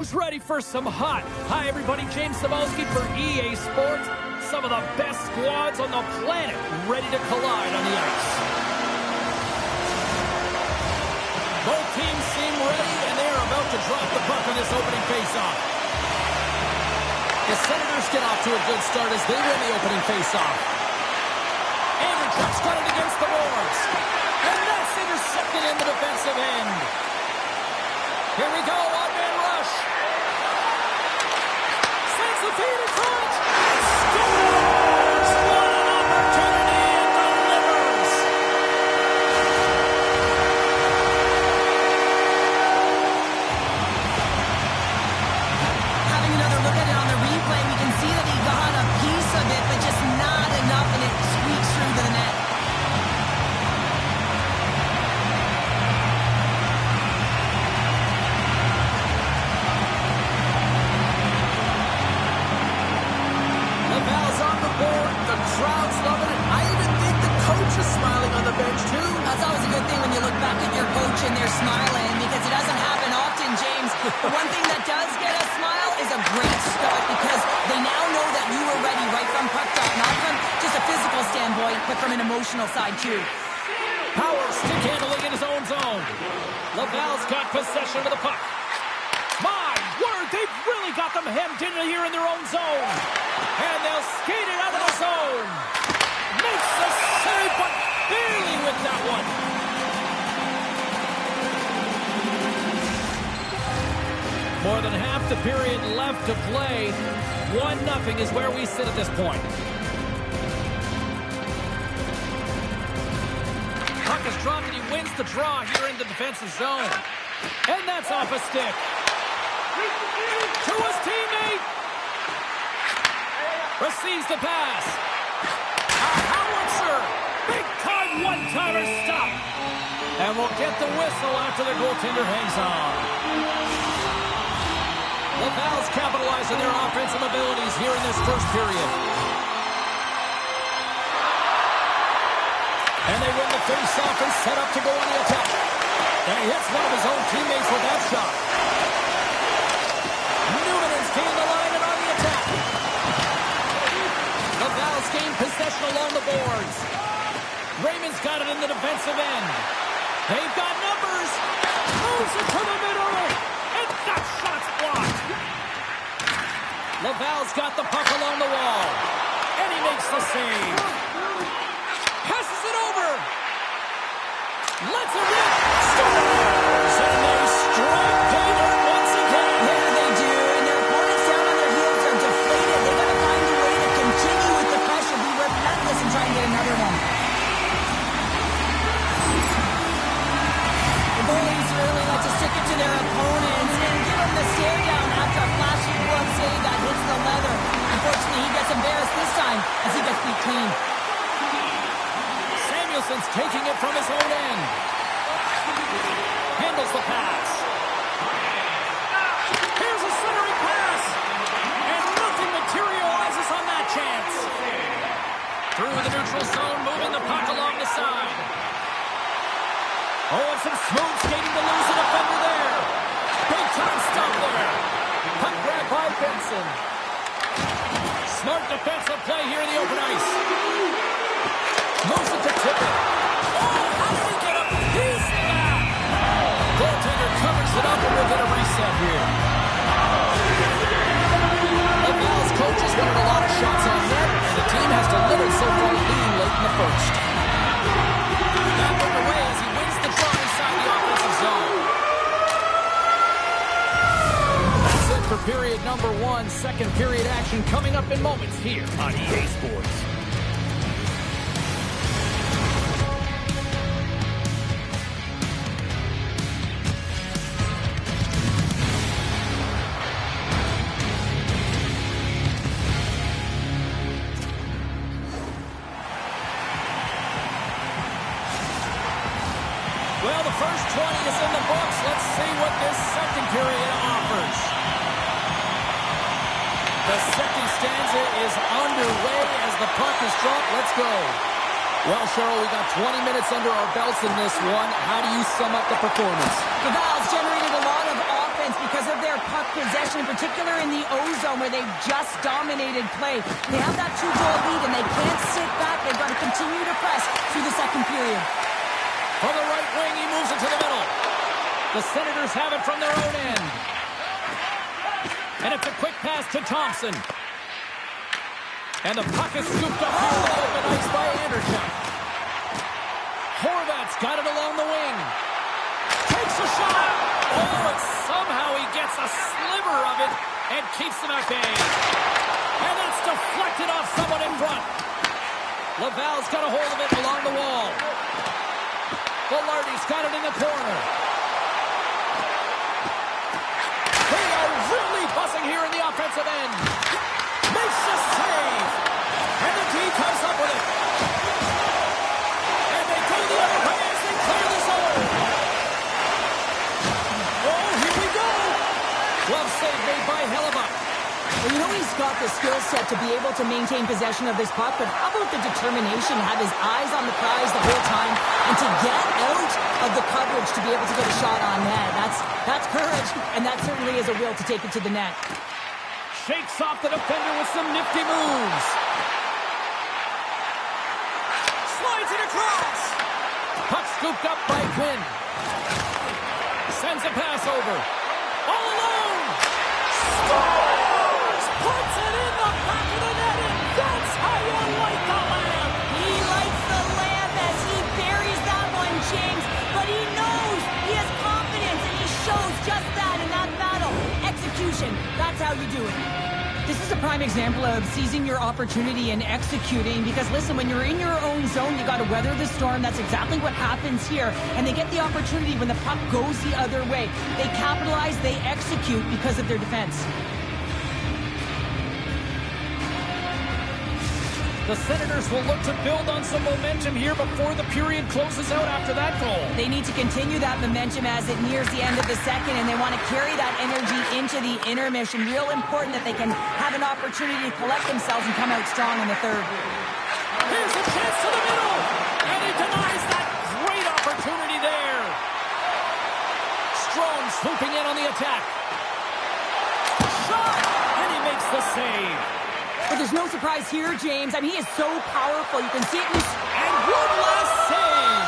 Who's ready for some hot? Hi, everybody. James Cybulski for EA Sports. Some of the best squads on the planet ready to collide on the ice. Both teams seem ready, and they are about to drop the puck on this opening faceoff. The Senators get off to a good start as they win the opening faceoff. Andrew's got it against the boards. And that's intercepted in the defensive end. Here we go, one-man rush. Sends the feed in front. Scores! What an opportunity and delivers. Having another look at it on the replay, we can see that he got a piece of it, but just not enough, and it squeaks through to the net. The crowd's loving it. I even think the coach is smiling on the bench, too. That's always a good thing when you look back at your coach and they're smiling, because it doesn't happen often, James. The one thing that does get a smile is a great start, because they now know that you were ready right from puck drop, not from just a physical standpoint, but from an emotional side, too. Power stick handling in his own zone. Laval's got possession of the puck. My word, they've really got them hemmed in here in their own zone. And they'll skate it out of the zone. Makes the save, but barely with that one. More than half the period left to play. 1-0 is where we sit at this point. Puck is dropped and he wins the draw here in the defensive zone. And that's off a stick. To his teammate. Receives the pass. A howitzer. Big-time one-timer stop. And we'll get the whistle after the goaltender hangs on. Laval's capitalizing their offensive abilities here in this first period. And they win the face-off and set up to go on the attack. And he hits one of his own teammates with that shot. Newman's gained the line and on the attack. Laval's gained possession along the boards. Raymond's got it in the defensive end. They've got numbers. Moves it to the middle. And that shot's blocked. Laval's got the puck along the wall. And he makes the save. Passes it over. Lets it rip. Scores. And they strike pay dirt once again. Yeah, they do. And their opponents down on their heels are deflated. They got to find a way to continue with the pressure, be relentless, and try and get another one. The goalies really like to stick it to their opponents and give them the stare down after a flashy glove save that hits the leather. Unfortunately, he gets embarrassed this time as he gets beat clean. Samuelson's taking it from his own end. Handles the pass. Here's a centering pass. And nothing materializes on that chance. Through the neutral zone, moving the puck along the side. Oh, and some smooth skating to lose a defender there. Big time stop there. Puck grabbed by Benson. Smart defensive play here in the open ice. Moves it to Tippett. Oh, how did he get a piece of that? Goaltender covers it up and we'll get a reset here. Laval's coaches wanted a lot of shots on net, and the team has delivered so far, leading late in the first. Back underway as he wins the draw inside the offensive zone. That's it for period number 1. Second period action coming up in moments here on EA Sports. Well, the first 20 is in the books. Let's see what this second period offers. The second stanza is underway as the puck is dropped. Let's go. Well, Cheryl, we got 20 minutes under our belts in this one. How do you sum up the performance? The Valves generated a lot of offense because because of their puck possession, in particular in the O-zone where they've just dominated play. They have that 2-goal lead, and they can't sit back. They've got to continue to press through the second period. From the right wing, he moves it to the middle. The Senators have it from their own end. And it's a quick pass to Thompson. And the puck is scooped up here on open ice by Anderson. Horvat's got it along the wing. Takes a shot. Oh, and somehow he gets a sliver of it and keeps them at bay. And that's deflected off someone in front. Laval's got a hold of it along the wall. Velarde's got it in the corner. They are really buzzing here in the offensive end. Makes the save. And the D comes up with it. And they go the other way as they clear the zone. Oh, here we go. Glove save made by Hellebuck. Well, you know he's got the skill set to be able to maintain possession of this puck, but how about the determination, have his eyes on the prize the whole time, and to get out of the coverage to be able to get a shot on net. That's courage, and that certainly is a will to take it to the net. Shakes off the defender with some nifty moves. Slides it across. Puck scooped up by Quinn. Sends a pass over. All alone. Scores! Puts it in the back of the net, and that's how you light the lamp. He lights the lamp as he buries that one, James, but he knows he has confidence, and he shows just that in that battle. Execution, that's how you do it. This is a prime example of seizing your opportunity and executing, because listen, when you're in your own zone, you got to weather the storm. That's exactly what happens here, and they get the opportunity when the puck goes the other way. They capitalize, they execute because of their defense. The Senators will look to build on some momentum here before the period closes out after that goal. They need to continue that momentum as it nears the end of the second, and they want to carry that energy into the intermission. Real important that they can have an opportunity to collect themselves and come out strong in the third. Here's a chance to the middle, and he denies that great opportunity there. Strong swooping in on the attack. Shot, and he makes the save. But there's no surprise here, James. I mean, he is so powerful. You can see it in his... And one last save.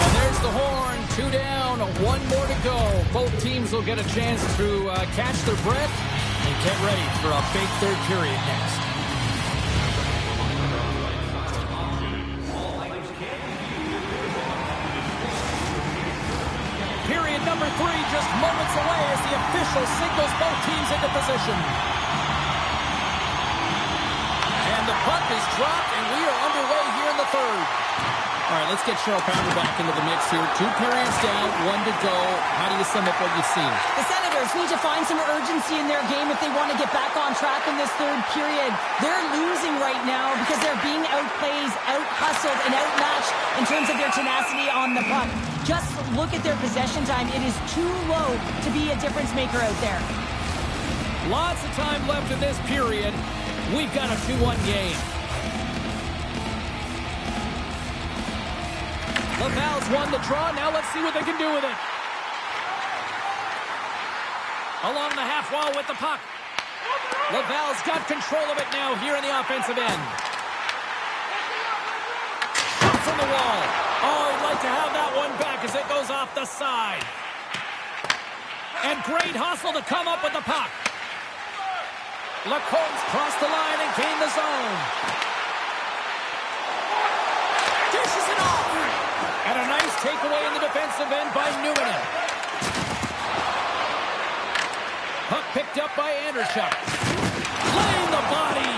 And there's the horn. 2 down, 1 more to go. Both teams will get a chance to catch their breath and get ready for a big third period next. Period number 3 just moments away as the official signals both teams into position. And the puck is dropped, and we are underway here in the third. All right, let's get Cheryl Pounder back into the mix here. 2 periods down, 1 to go. How do you sum up what you've seen? The Senators need to find some urgency in their game if they want to get back on track in this third period. They're losing right now because they're being outplayed, out-hustled, and outmatched in terms of their tenacity on the puck. Just look at their possession time. It is too low to be a difference maker out there. Lots of time left in this period. We've got a 2-1 game. Laval's won the draw. Now let's see what they can do with it. Along the half wall with the puck. Laval's got control of it now here in the offensive end. Shot from the wall. Oh, he'd like to have that one back as it goes off the side. And great hustle to come up with the puck. Lacombe's crossed the line and gained the zone. Dishes it off. And a nice takeaway in the defensive end by Newman. Puck picked up by Anderchuk. Playing the body.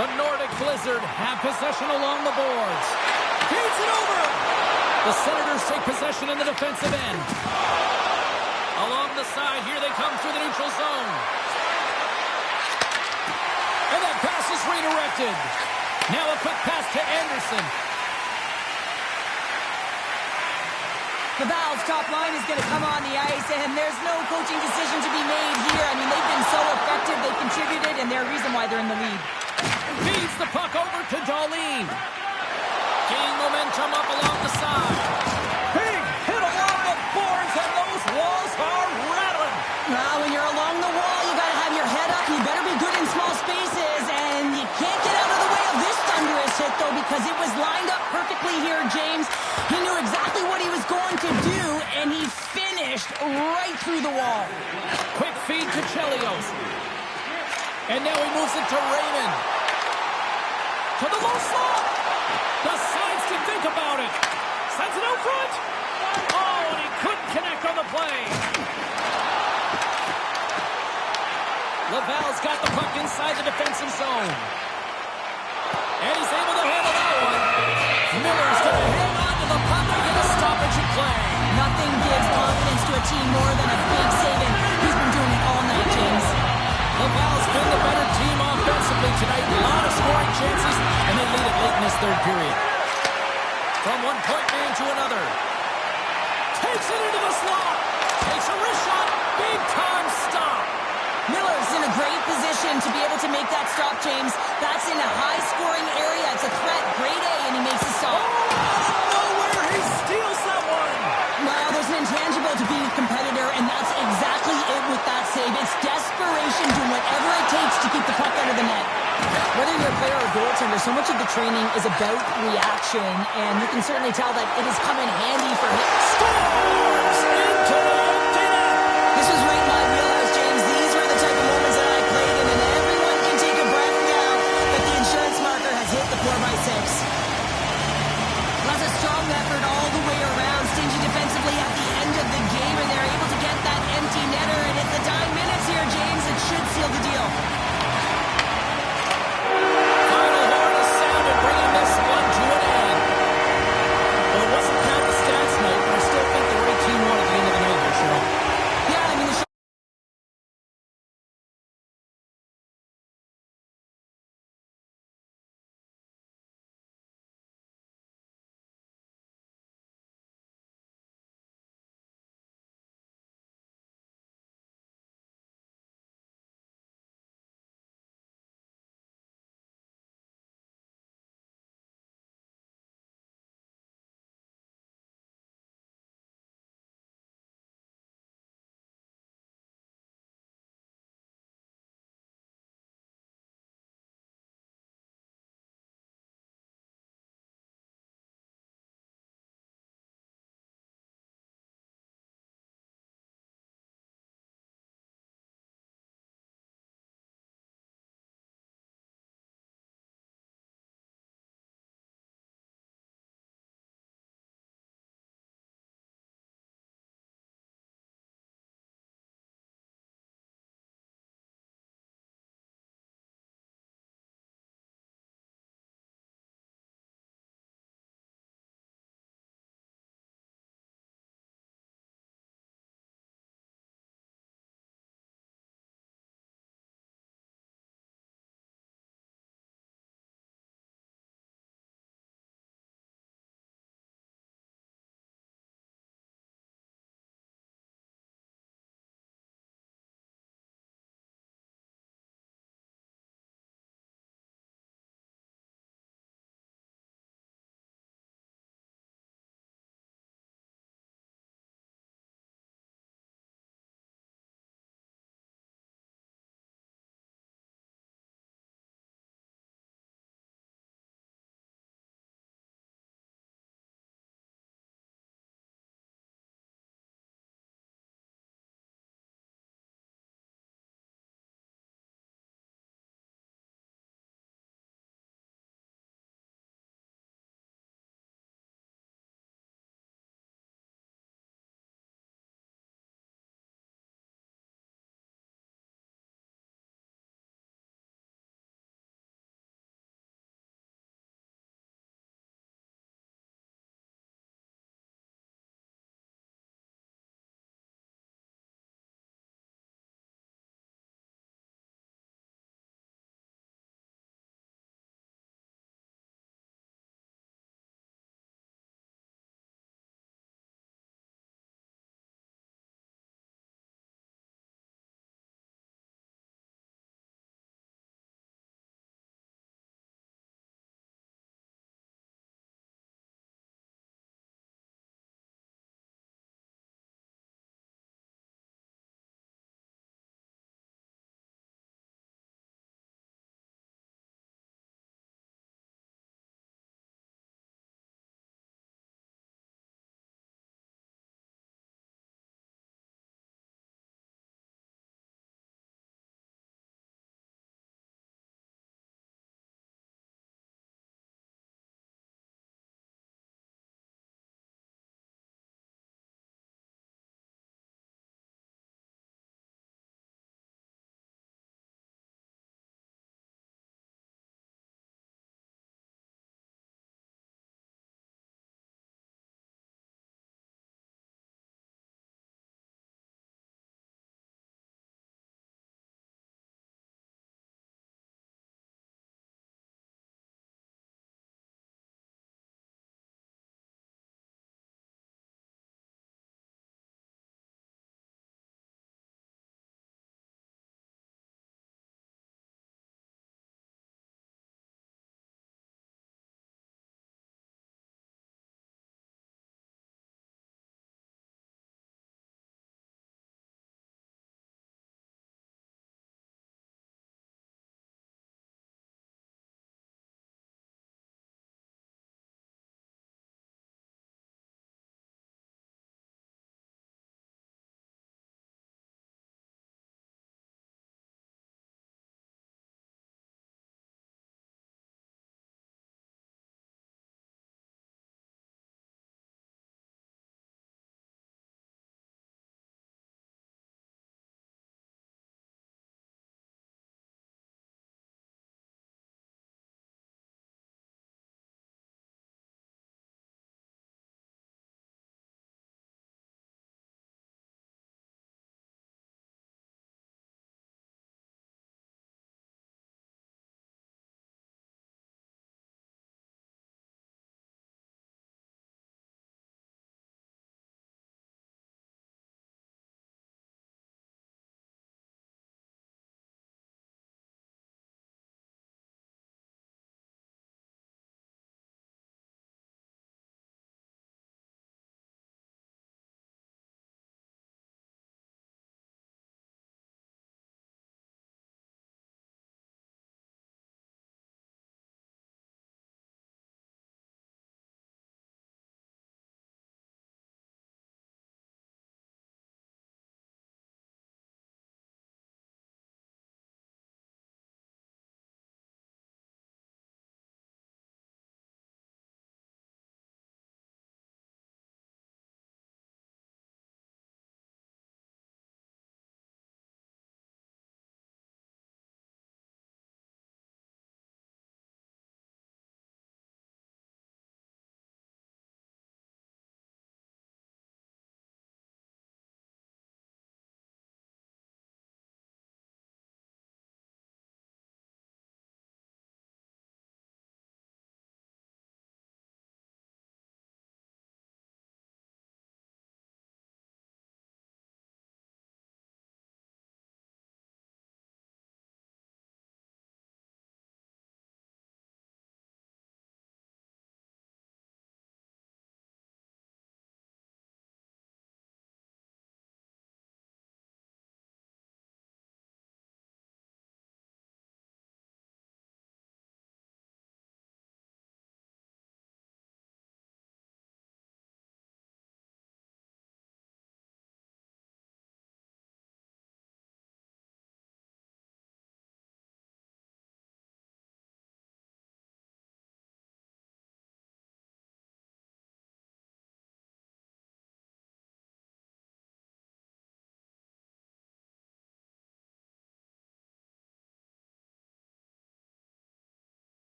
The Nordic Blizzard have possession along the boards. Feeds it over. The Senators take possession in the defensive end. Along the side, here they come through the neutral zone. And that pass is redirected. Now a quick pass to Anderson. Laval's top line is going to come on the ice, and there's no coaching decision to be made here. I mean, they've been so effective, they've contributed, and they're the reason why they're in the lead. Feeds the puck over to Darlene. Gaining momentum up along the side. Big hit along the boards, and those walls are rattling. along the wall. You got to have your head up. You better be good in small spaces. And you can't get out of the way of this thunderous hit, though, because it was lined up perfectly here, James. He knew exactly what he was going to do, and he finished right through the wall. Quick feed to Chelios. And now he moves it to Raymond. To the low slot. Decides to think about it. Sends it out front. Oh, and he couldn't connect on the play. Laval's got the puck inside the defensive zone. And he's able to handle that one. Miller's going to hang on to the puck and get a stoppage in play. Nothing gives confidence to a team more than a big save, and he's been doing it all night, James. Laval's been the better team offensively tonight. A lot of scoring chances, and they lead it late in this third period. From one point man to another. Takes it into the slot. Takes a wrist shot. Big time stop. Miller's in a great position to be able to make that stop, James. That's in a high-scoring area. It's a threat, grade A, and he makes a stop. Oh, out of nowhere, he steals that one. Well, there's an intangible to being a competitor, and that's exactly it with that save. It's desperation, doing whatever it takes to keep the puck out of the net. Whether you're a player or goaltender, so much of the training is about reaction, and you can certainly tell that it has come in handy for him. Scores into the empty net. This was right in my wheelhouse, James. These were the type of moments that I played in, and everyone can take a breath now that the insurance marker has hit the 4x6. Was a strong effort all the way around, stingy defensively at the end of the game, and they're able to get that empty netter, and it's the dying minutes here, James. It should seal the deal. Final horn is sounded, bringing this one to an end. Well, it wasn't count the stats night, but I still think the right team won at the end of the night here, Sean.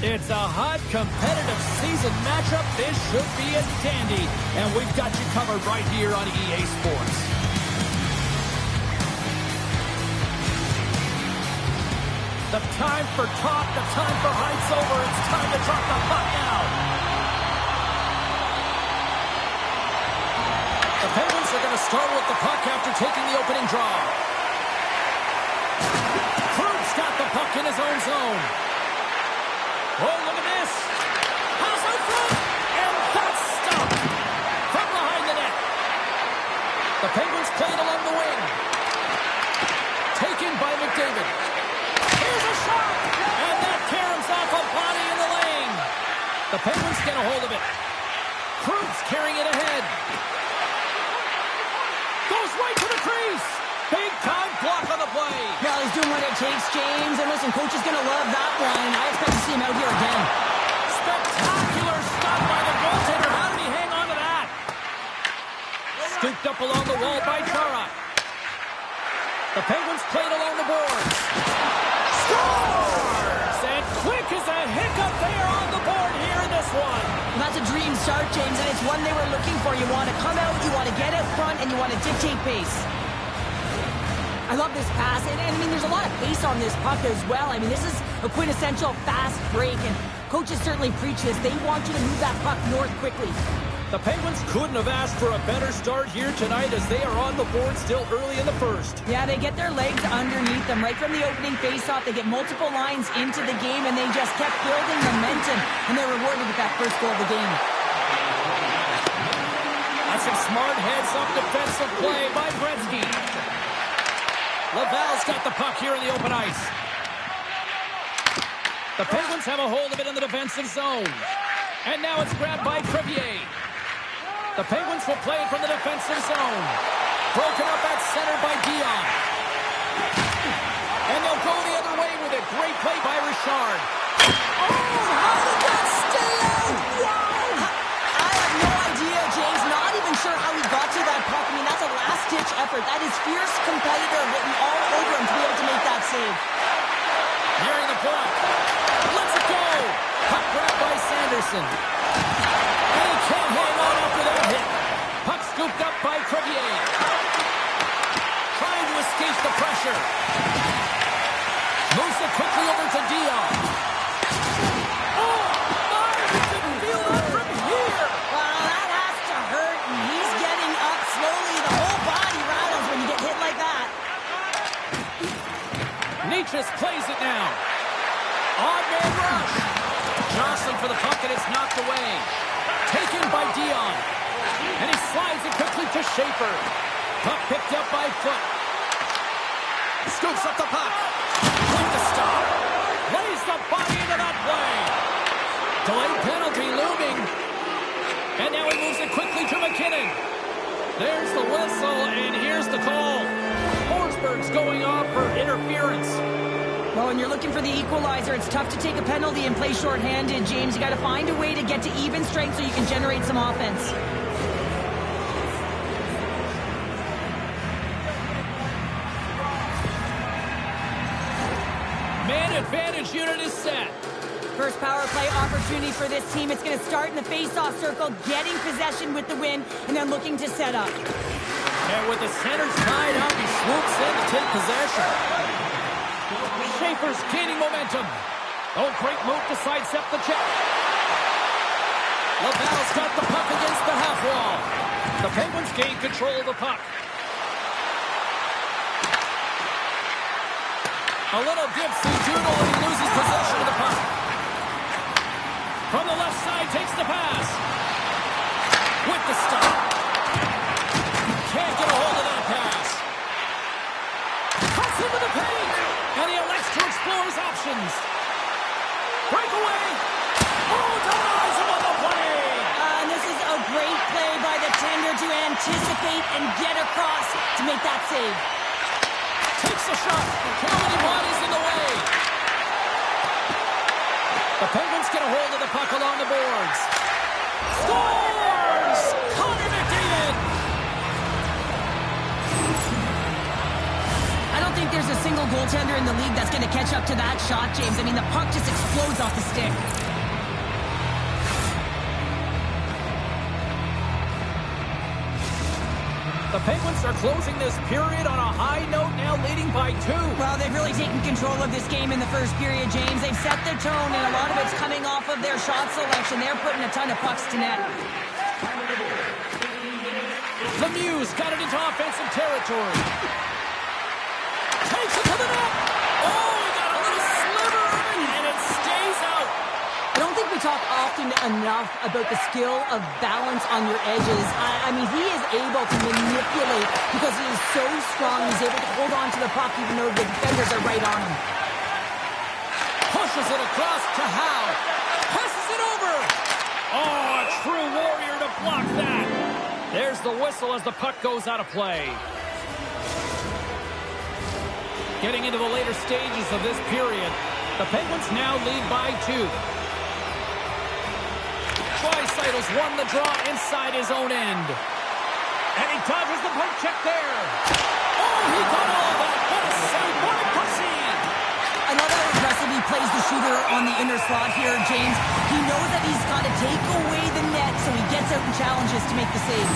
It's a hot, competitive season matchup. This should be a dandy. And we've got you covered right here on EA Sports. The time for talk, the time for hype's over. It's time to drop the puck now. The Penguins are going to start with the puck after taking the opening draw. Krug's got the puck in his own zone. Oh, look at this. Pass out front. And that's stopped from behind the net. The Penguins played along the wing. Taken by McDavid. Here's a shot. And that caroms off a body in the lane. The Penguins get a hold of it. Krug's carrying it ahead. Goes right to the crease. Big time block on the play. Well, he's doing what it takes, James. And listen, coach is going to love that one. I expect to see him out here again. Spectacular stop by the goaltender. How did he hang on to that? Scooped up along the wall by Chara. The Penguins played along the boards. Scores! And quick as a hiccup there on the board here in this one. Well, that's a dream start, James, and it's one they were looking for. You want to come out, you want to get out front, and you want to dictate pace. I love this pass, and I mean, there's a lot of pace on this puck as well. I mean, this is a quintessential fast break, and coaches certainly preach this. They want you to move that puck north quickly. The Penguins couldn't have asked for a better start here tonight as they are on the board still early in the first. Yeah, they get their legs underneath them right from the opening faceoff. They get multiple lines into the game, and they just kept building momentum, and they're rewarded with that first goal of the game. That's some smart heads-up defensive play by Gretzky. Laval's got the puck here in the open ice. The Penguins have a hold of it in the defensive zone. And now it's grabbed by Crevier. The Penguins will play it from the defensive zone. Broken up at center by Dion. And they'll go the other way with it. Great play by Richard. Oh, how did that stay out? Wow! I have no idea, James. Not even sure how he got to that puck. I mean, that's a last-ditch effort. That is fierce competitor written all over him to be able to make that save. Nearing the point. Let's go! Puck grabbed by Sanderson. And he can't hang on after that hit. Puck scooped up by Crevier. Trying to escape the pressure. Moves it quickly over to Dion. Oh, my! He didn't feel that from here. Well, that has to hurt, and he's getting up slowly. The whole body rattles when you get hit like that. Nietzsche plays it now. Odd man rush. Jostling for the puck, and it's knocked away. Taken by Dion. And he slides it quickly to Schaefer. Puck picked up by Foot. Scoops up the puck. Quick to stop. Lays the body into that play. Delayed penalty looming. And now he moves it quickly to McKinnon. There's the whistle, and here's the call. Forsberg's going off for interference. Well, when you're looking for the equalizer, it's tough to take a penalty and play shorthanded, James. You got to find a way to get to even strength so you can generate some offense. Man advantage unit is set. First power play opportunity for this team. It's going to start in the face-off circle, getting possession with the win, and then looking to set up. And with the centers tied up, he swoops in to take possession. Schaefer's gaining momentum. Oh, great move to sidestep the check. Laval's got the puck against the half wall. The Penguins gain control of the puck. A little dipsy doodle, and he loses possession of the puck. From the left side, takes the pass. With the stop. Can't get a hold of that pass. Cuts into the paint. And he elects to explore his options. Breakaway. Oh, denies him on the play. And this is a great play by the tender to anticipate and get across to make that save. Takes a shot. How many bodies in the way? The Penguins get a hold of the puck along the boards. Scores! Connor McDavid! I don't think there's a single goaltender in the league that's going to catch up to that shot, James. I mean, the puck just explodes off the stick. The Penguins are closing this period on a high note, now leading by 2. Well, they've really taken control of this game in the first period, James. They've set the tone, and a lot of it's coming off of their shot selection. They're putting a ton of pucks to net. Lemieux's got it into offensive territory. Takes it to the net. Oh, he got a little sliver of it, and it stays out. I don't think we talk often enough about the skill of balance on your edges. I mean, he is able to manipulate because he is so strong. He's able to hold on to the puck even though the defenders are right on him. Pushes it across to Howe. Passes it over. Oh, a true warrior to block that. There's the whistle as the puck goes out of play. Getting into the later stages of this period, the Penguins now lead by 2. Draisaitl's won the draw inside his own end. And he dodges the poke check there. Oh, he got all of that. What a save. What a proceed. I love how aggressive he plays the shooter on the inner slot here, James. He knows that he's got to take away the net, so he gets out and challenges to make the save.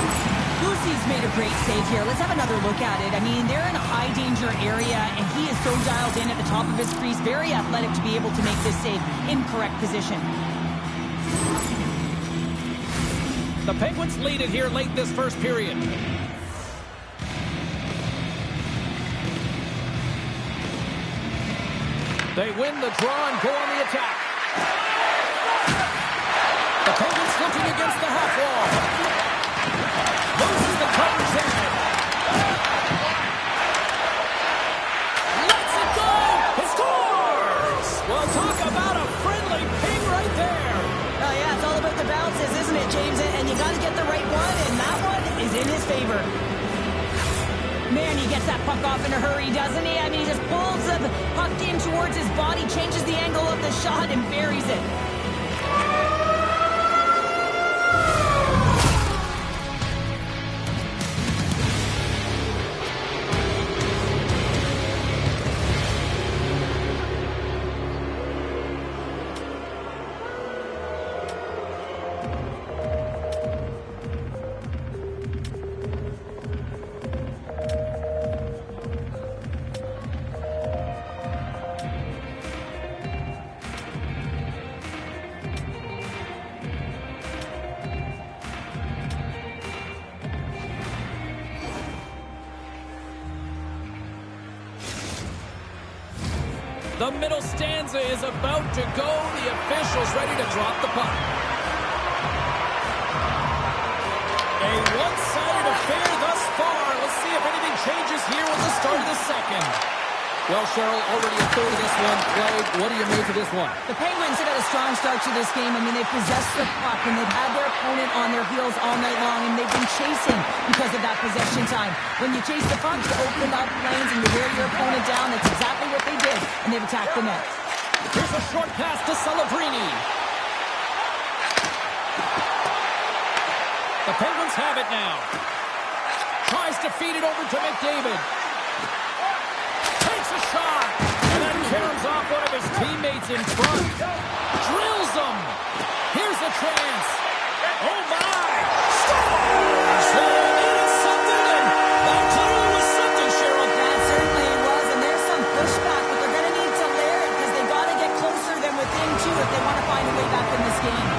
Lucy's made a great save here. Let's have another look at it. I mean, they're in a high-danger area, and he is so dialed in at the top of his crease. Very athletic to be able to make this save. Incorrect position. The Penguins lead it here late this first period. They win the draw and go on the attack. The Penguins looking against the half wall. Loses the coverage there. Lets it go. He scores. Well, talk about a friendly ping right there. Oh, yeah, it's all about the bounces, isn't it, James? And you got to get the right one, and that one is in his favor. Man, he gets that puck off in a hurry, doesn't he? I mean, he just pulls the puck in towards his body, changes the angle of the shot, and buries it. The middle stanza is about to go. The official's ready to drop the puck. A one-sided affair thus far. Let's see if anything changes here with the start of the second. Well, Cheryl, already a third of this one played. What do you make of this one? The Penguins have had a strong start to this game. I mean, they've possessed the puck, and they've had their opponent on their heels all night long, and they've been chasing because of that possession time. When you chase the puck, you open up lanes, and you wear your opponent down. That's exactly what they did, and they've attacked the net. Here's a short pass to Celebrini. The Penguins have it now. Tries to feed it over to McDavid. Takes a shot, and then caroms off one of his teammates in front. Drills him. Here's a chance. Oh, my. Scores! They needed something, and that clearly was something, Cheryl. That certainly was, and there's some pushback, but they're going to need to layer it because they've got to get closer than within 2 if they want to find a way back in this game.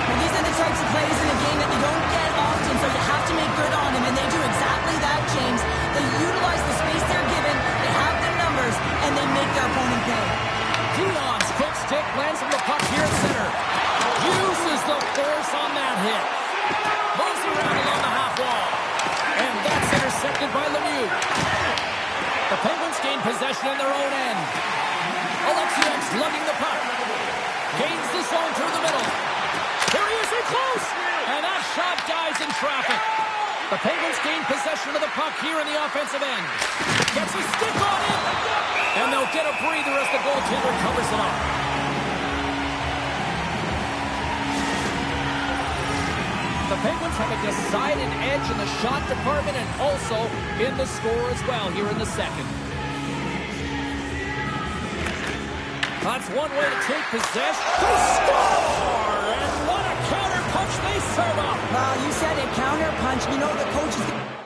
Now, these are the types of plays in a game that you don't get often, so you have to make good on them, and they do exactly that, James. They utilize the space they're given, they have the numbers, and they make their opponent pay. Dion's quick stick lands on the puck here at center. Uses the force on that hit. Moves around along the half wall. And that's intercepted by Lemieux. The Penguins gain possession in their own end. Alexiev's lugging the puck. Gains the zone through the middle. There he is, in close! And that shot dies in traffic. The Penguins gain possession of the puck here in the offensive end. Gets a stick on it. And they'll get a breather as the goaltender covers it up. The Penguins have a decided edge in the shot department and also in the score as well here in the second. That's one way to take possession. They score! And what a counter punch they serve up! Well, you said it, counter punch. You know the coach is...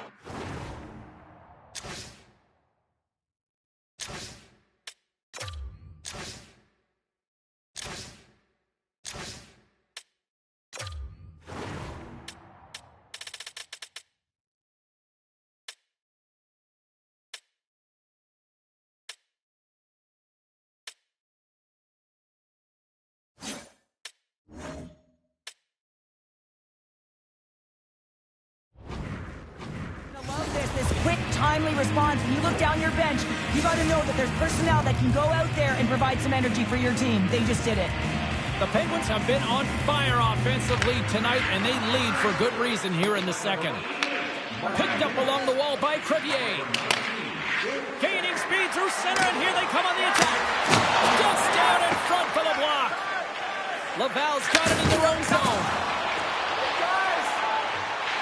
This quick, timely response. When you look down your bench, you got to know that there's personnel that can go out there and provide some energy for your team. They just did it. The Penguins have been on fire offensively tonight, and they lead for good reason here in the second. Picked up along the wall by Crevier. Gaining speed through center, and here they come on the attack. Just down in front for the block. Laval's got it in their own zone.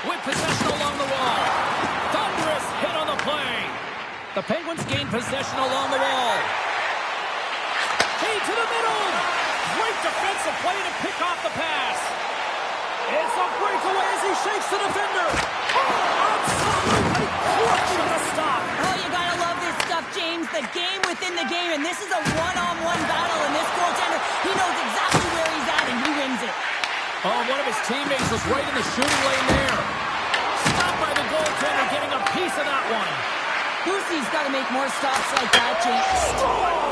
With possession along the wall. Thunderous hit on the play. The Penguins gain possession along the wall. Feed to the middle. Great defensive play to pick off the pass. It's a breakaway as he shakes the defender. Oh, absolutely crushing the stop. Oh, you gotta love this stuff, James. The game within the game, and this is a one-on-one battle, and this goaltender, he knows exactly where he's at, and he wins it. Oh, one of his teammates was right in the shooting lane there. Stopped by the goaltender, getting a piece of that one. Boosie's got to make more stops like that, James. Score!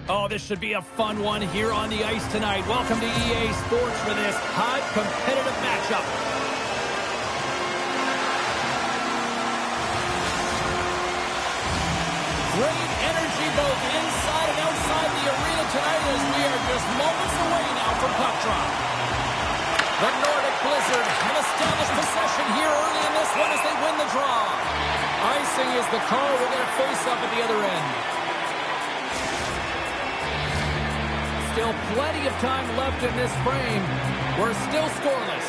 Oh, this should be a fun one here on the ice tonight. Welcome to EA Sports for this hot, competitive matchup. Great energy both inside and outside the arena tonight as we are just moments away now from puck drop. The Nordic Blizzard have established possession here early in this one as they win the draw. Icing is the call. We're going to face up at the other end. Still plenty of time left in this frame. We're still scoreless.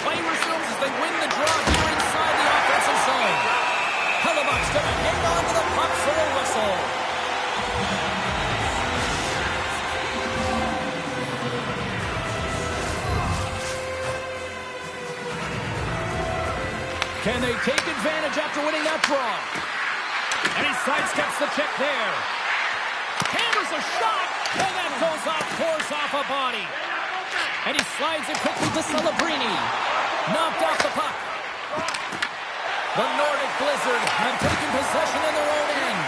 Play resumes as they win the draw here inside the offensive zone. Hellebuck's going to hang on to the puck for a whistle. Can they take advantage after winning that draw? And he sidesteps the check there. Hammers a shot, and that goes off, pours off a body. And he slides it quickly to Celebrini. Knocked off the puck. The Nordic Blizzard have taken possession in their own end.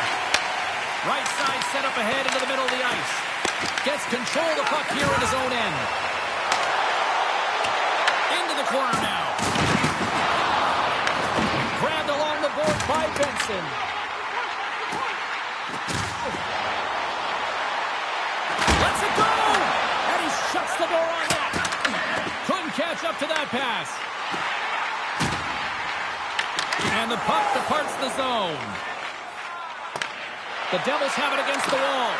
Right side set up ahead into the middle of the ice. Gets control of the puck here in his own end. Into the corner now. Grabbed along the board by Benson. Lets it go! And he shuts the door on that. Couldn't catch up to that pass. And the puck departs the zone. The Devils have it against the wall.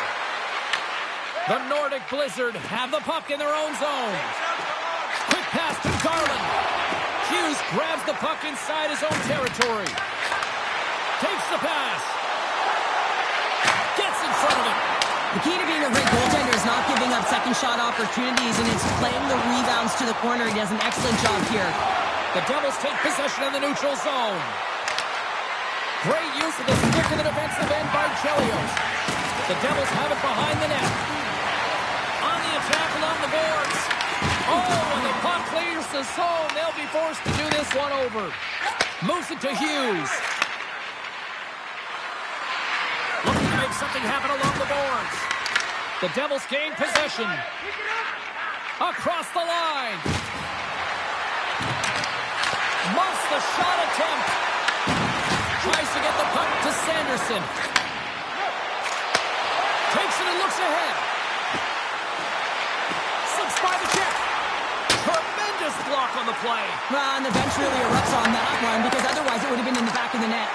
The Nordic Blizzard have the puck in their own zone. Quick pass to Garland. Hughes grabs the puck inside his own territory. Takes the pass. Gets in front of it. The key to being a great goaltender is not giving up second shot opportunities, and it's playing the rebounds to the corner. He does an excellent job here. The Devils take possession of the neutral zone. Great use of the stick in the defensive end by Chelios. The Devils have it behind the net. On the attack along the boards. Oh, when the puck clears the zone, they'll be forced to do this one over. Moves it to Hughes. Looking to make something happen along the boards. The Devils gain possession. Across the line. Muffs the shot attempt. Tries to get the puck to Sanderson. Takes it and looks ahead. Slips by the check. Tremendous block on the play. Well, and the bench really erupts on that one because otherwise it would have been in the back of the net.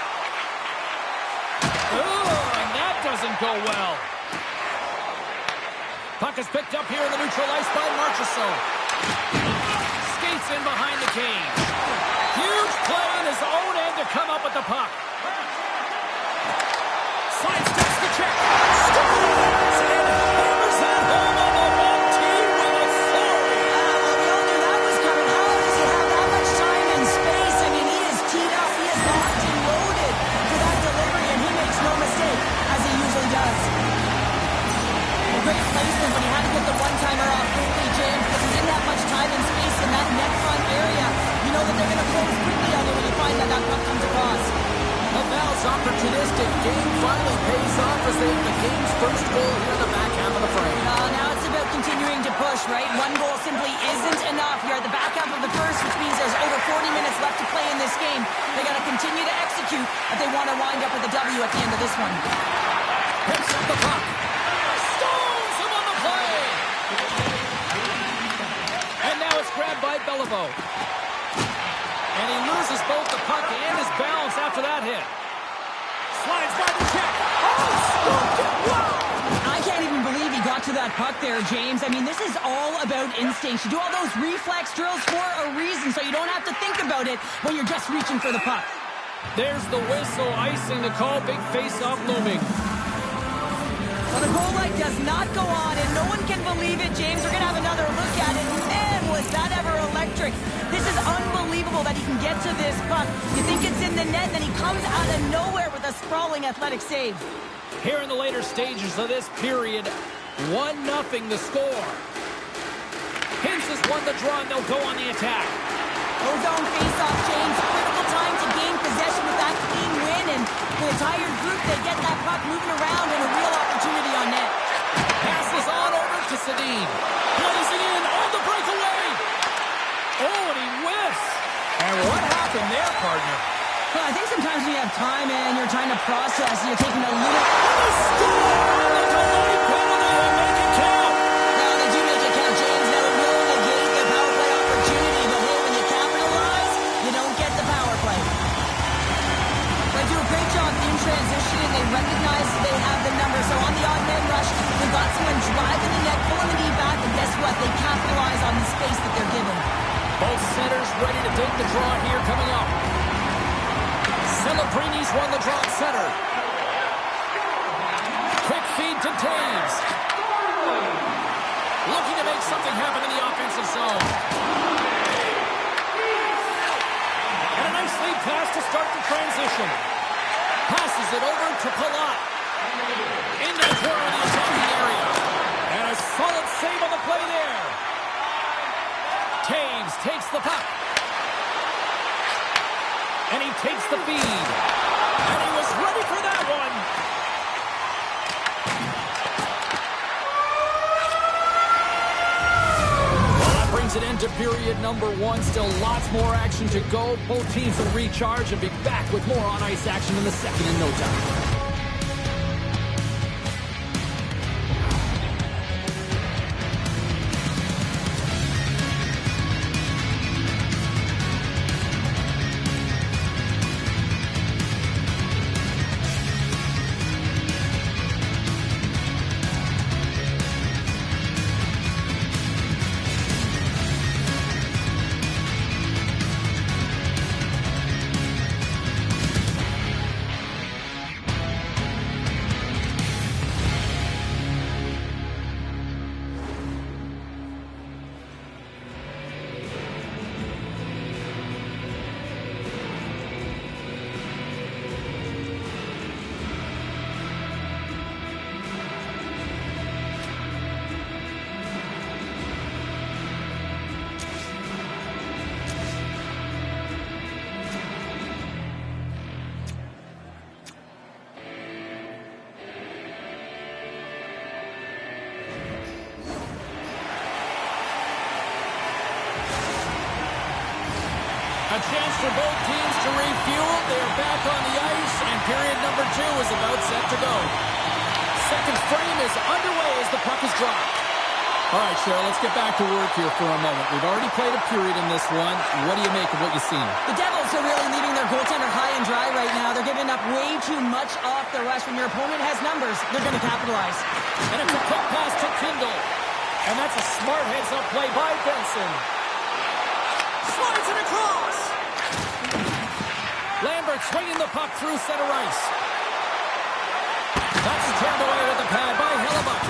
Oh, and that doesn't go well. Puck is picked up here in the neutral ice by Marchessault. Skates in behind the cage. Huge play in his own end to come up with the puck. Sidesteps the check. Scores! And hammers it home on the 1-2 with authority. Well, we all knew that was coming. How does he have that much time and space? I mean, he is teed up. He is locked and loaded for that delivery, and he makes no mistake, as he usually does. A great placement, but he had to get the one-timer off quickly, James, because he didn't have much time and space in that net front area. You know that they're going to close quickly on you when you find that that puck comes across. Laval's opportunistic game finally pays off as they have the game's first goal here in the back half of the frame. Now it's about continuing to push, right? One goal simply isn't enough. You're at the back half of the first, which means there's over 40 minutes left to play in this game. They got to continue to execute if they want to wind up with a W at the end of this one. Picks up the puck. Stones him on the play. And now it's grabbed by Beliveau. And he loses both the puck and his balance after that hit. Slides by the check. Oh, scooped it. Wow! I can't even believe he got to that puck there, James. I mean, this is all about instinct. You do all those reflex drills for a reason, so you don't have to think about it when you're just reaching for the puck. There's the whistle, icing the call, big face-off looming. Well, the goal light does not go on, and no one can believe it, James. We're going to have another look at it. Man, was that ever electric. This is unbelievable that he can get to this puck. You think it's in the net, and then he comes out of nowhere with a sprawling athletic save. Here in the later stages of this period, 1-0 the score. Hintz has won the draw, and they'll go on the attack. Ozone face-off, James. Critical time to gain possession with that clean win, and the entire group, they get that puck moving around, and you have time and you're trying to process, you're taking a little... Now, they do make it count, James. Now, it will negate their power play opportunity, but hey, when you capitalize, you don't get the power play. They do a great job in transition, and they recognize they have the number. So on the odd man rush, they've got someone driving the net, pulling the knee back, and guess what? They capitalize on the space that they're given. Both centers ready to take the draw here coming up. Celebrini's won the draw at center. Quick feed to Taves. Looking to make something happen in the offensive zone. And a nice lead pass to start the transition. Passes it over to Palat. Into the corner of the attacking area. And a solid save on the play there. Taves takes the puck. And he takes the feed. And he was ready for that one. Well, that brings it into period number 1. Still lots more action to go. Both teams will recharge and be back with more on-ice action in the second in no time. A chance for both teams to refuel. They are back on the ice, and period number 2 is about set to go. Second frame is underway as the puck is dropped. All right, Cheryl, let's get back to work here for a moment. We've already played a period in this one. What do you make of what you've seen? The Devils are really leaving their goaltender high and dry right now. They're giving up way too much off the rush. When your opponent has numbers, they're going to capitalize. And it's a quick pass to Kindle. And that's a smart heads-up play by Benson. Slides it across. Lambert swinging the puck through center ice. That's turned away with the pad by Hellebuck.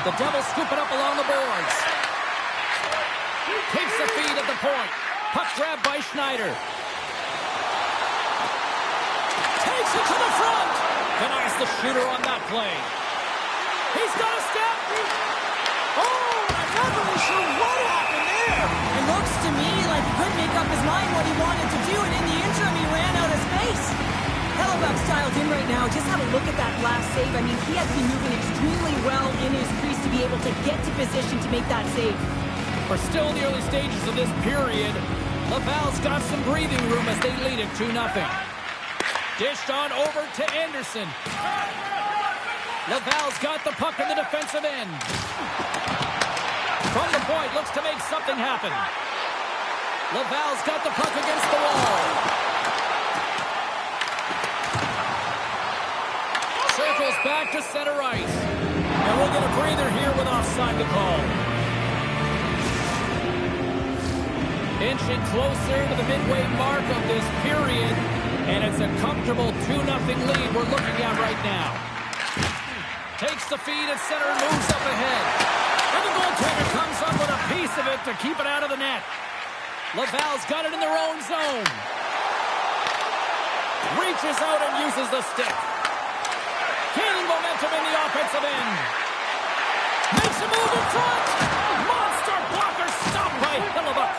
The Devils scoop it up along the boards. Takes the feed at the point. Puck grab by Schneider. Takes it to the front. Denies the shooter on that play. He's got a step. Oh, I'm not really sure what happened there. It looks to me like he couldn't make up his mind what he wanted to do, and in the interim, he ran out of space. Hellebuck's dialed in right now. Just have a look at that last save. I mean, he has been moving extremely well in his crease to be able to get to position to make that save. We're still in the early stages of this period. Laval's got some breathing room as they lead it 2-0. Dished on over to Anderson. Laval's got the puck in the defensive end. From the point, looks to make something happen. Laval's got the puck against the wall. Circles back to center ice. And we'll get a breather here with offside to call. Inching closer to the midway mark of this period. And it's a comfortable 2-0 lead we're looking at right now. Takes the feed at center and moves up ahead. And the goaltender comes up with a piece of it to keep it out of the net. Laval's got it in their own zone. Reaches out and uses the stick. Gaining momentum in the offensive end. Makes a move in front. Monster blocker stopped by Hellebuck.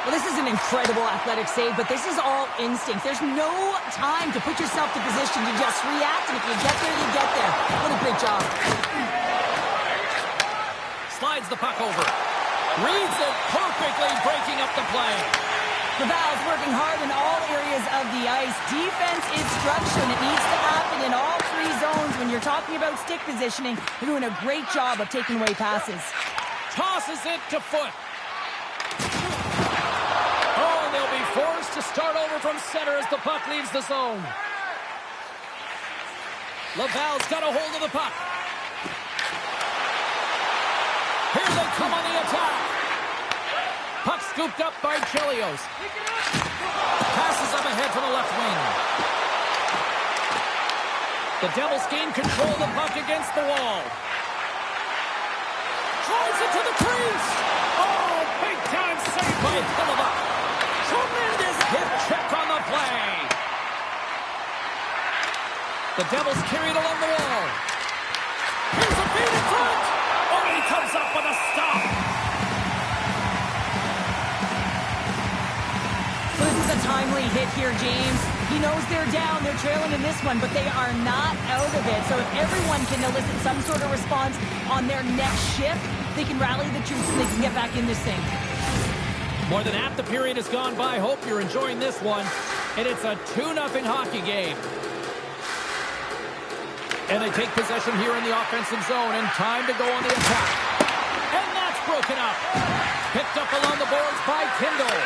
Well, this is an incredible athletic save, but this is all instinct. There's no time to put yourself to position. You just react, and if you get there, you get there. What a great job. Slides the puck over. Reads it perfectly, breaking up the play. Laval's working hard in all areas of the ice. Defense is structure, and it needs to happen in all three zones. When you're talking about stick positioning, they're doing a great job of taking away passes. Tosses it to Foot. Oh, and they'll be forced to start over from center as the puck leaves the zone. Laval's got a hold of the puck. Here they come on the attack. Puck scooped up by Chelios. Passes up ahead from the left wing. The Devils gain control of the puck against the wall. Drives it to the crease. Oh, big time save by Hellebuyck. Tremendous hip check on the play. The Devils carry it along the wall. Here's a feed in front. Oh, he comes up with a stop. This is a timely hit here, James. He knows they're down, they're trailing in this one, but they are not out of it. So if everyone can elicit some sort of response on their next shift, they can rally the troops and they can get back in this thing. More than half the period has gone by. Hope you're enjoying this one. And it's a 2-0 hockey game. And they take possession here in the offensive zone, and time to go on the attack. And that's broken up. Picked up along the boards by Kindle.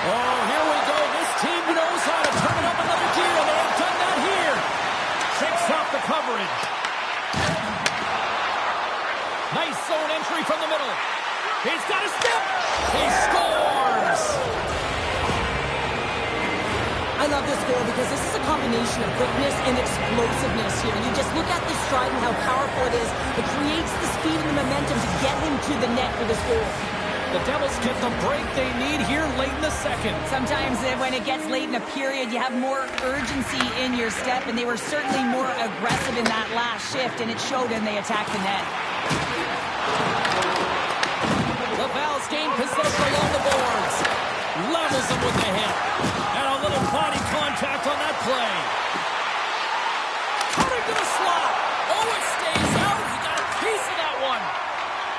Oh, here we go. This team knows how to turn it up another gear, and they have done that here. Shakes off the coverage. Nice zone entry from the middle. He's got a step. He scores. I love this goal because this is a combination of quickness and explosiveness here. You just look at this stride and how powerful it is. It creates the speed and the momentum to get him to the net for this goal. The Devils get the break they need here late in the second. Sometimes when it gets late in a period, you have more urgency in your step, and they were certainly more aggressive in that last shift, and it showed when they attacked the net. Laval's gained possession along the boards. Levels them with the hit. And a little body contact on that play. Cutting to the slot. Oh, it stays out. He got a piece of that one.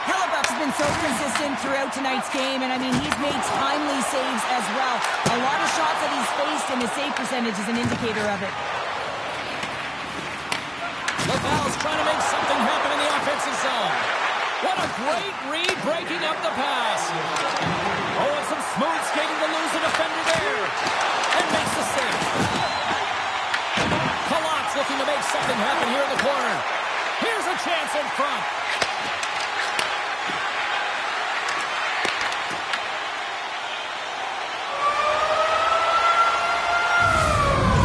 Hellebuyck's been so consistent throughout tonight's game, and I mean, he's made timely saves as well. A lot of shots that he's faced, and his save percentage is an indicator of it. Laval's trying to make something happen in the offensive zone. What a great read, breaking up the pass. Oh, and some smooth skating to lose a defender there. And makes the save. Palat's looking to make something happen here in the corner. Here's a chance in front.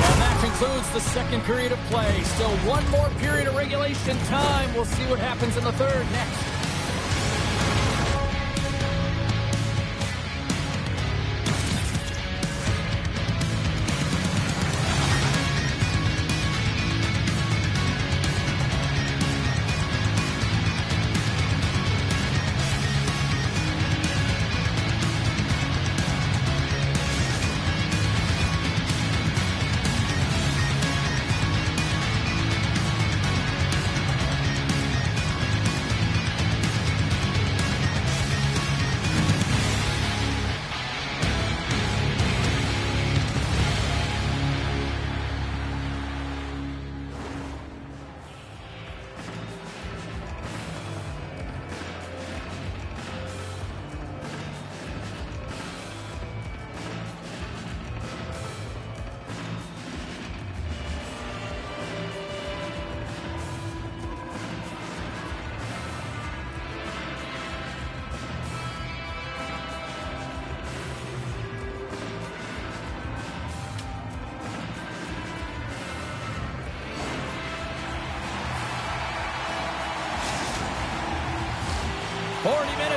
And that concludes the second period of play. Still one more period of regulation time. We'll see what happens in the third next.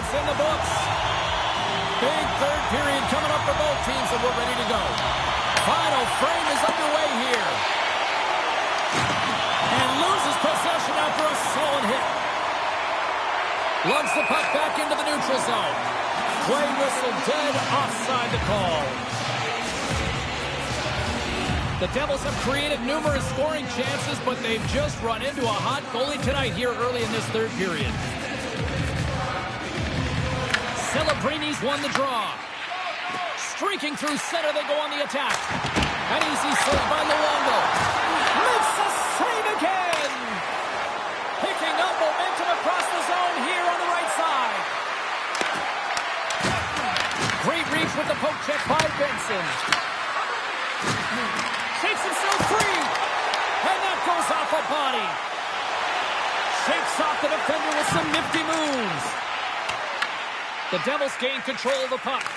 In the books. Big third period coming up for both teams, and we're ready to go. Final frame is underway here. And loses possession after a solid hit. Lugs the puck back into the neutral zone. Play whistle dead, offside the call. The Devils have created numerous scoring chances, but they've just run into a hot goalie tonight here early in this third period. Celebrini's won the draw. Streaking through center, they go on the attack. An easy save by Luongo. Makes the save again. Picking up momentum across the zone here on the right side. Great reach with the poke check by Benson. Shakes himself free. And that goes off a body. Shakes off the defender with some nifty moves. The Devils gain control of the puck.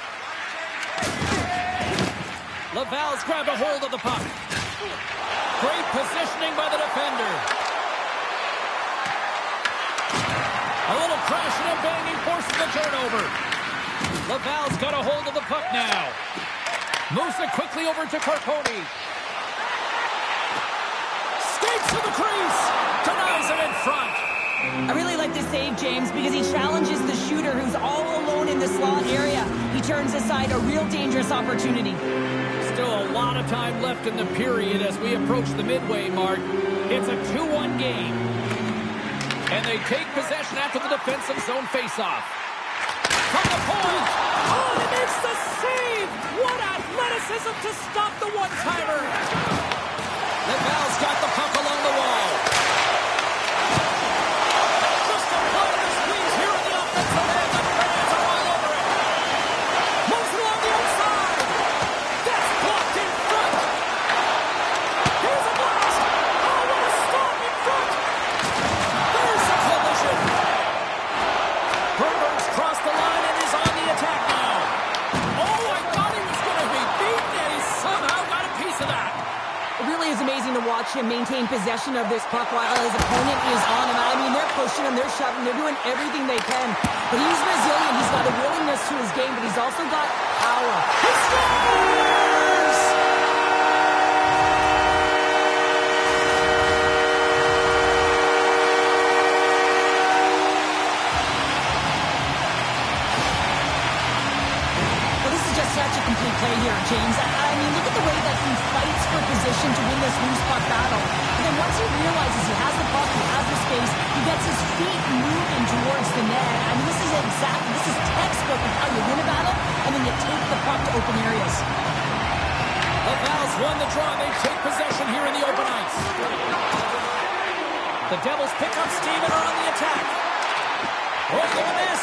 Laval's grabbed a hold of the puck. Great positioning by the defender. A little crashing and banging forces the turnover. Laval's got a hold of the puck now. Moves it quickly over to Carponi. Skates to the crease. Denies it in front. I really like this save, James, because he challenges the shooter who's all alone in the slot area. He turns aside a real dangerous opportunity. Still a lot of time left in the period as we approach the midway mark. It's a 2-1 game. And they take possession after the defensive zone faceoff. From the point. Oh, he makes the save. What athleticism to stop the one-timer. Laval's got the puck along the wall. Just apply the squeeze here in the offensive end. The fans are all over it. Moves it along the outside. That's blocked in front. Here's a blast. Oh, what a stop in front. There's a collision. Berber's crossed the line and is on the attack now. Oh, I thought he was going to be beaten, and he somehow got a piece of that. It really is amazing to watch him maintain possession of this puck while his opponent is on him. I mean, they're pushing him, they're shoving, they're doing everything they can. But he's resilient, he's got a willingness to his game, but he's also got power. He scores! Well, this is just such a complete play here, James. I mean, look at the way that he fights for position to win this loose puck battle. And then once he realizes he has the puck, he has the space, he gets his feet moving towards the net. I mean, this is textbook of how you win a battle, and then you take the puck to open areas. The Vals won the draw. They take possession here in the open ice. The Devils pick up steam and are on the attack. Oh, look at this.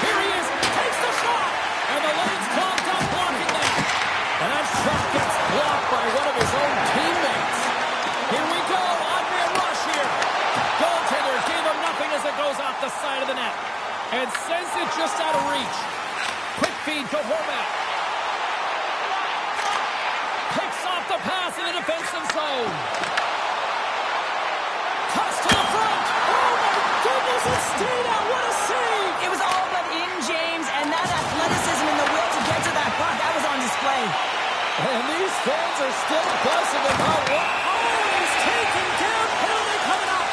Here he is. Takes the shot. And the lane's clogged up, blocking that. And that shot gets blocked by one of his own teammates. Here we go. On-man rush here. Goaltender gave him nothing as it goes off the side of the net. And sends it just out of reach. Quick feed to Horvat. Picks off the pass in the defensive zone. Cuts to the front. Oh, my goodness, it stayed out. What a save. It was all but in, James, and that athleticism and the will to get to that puck, that was on display. And these fans are still buzzing about what? Oh, he's taken down. Penalty coming up.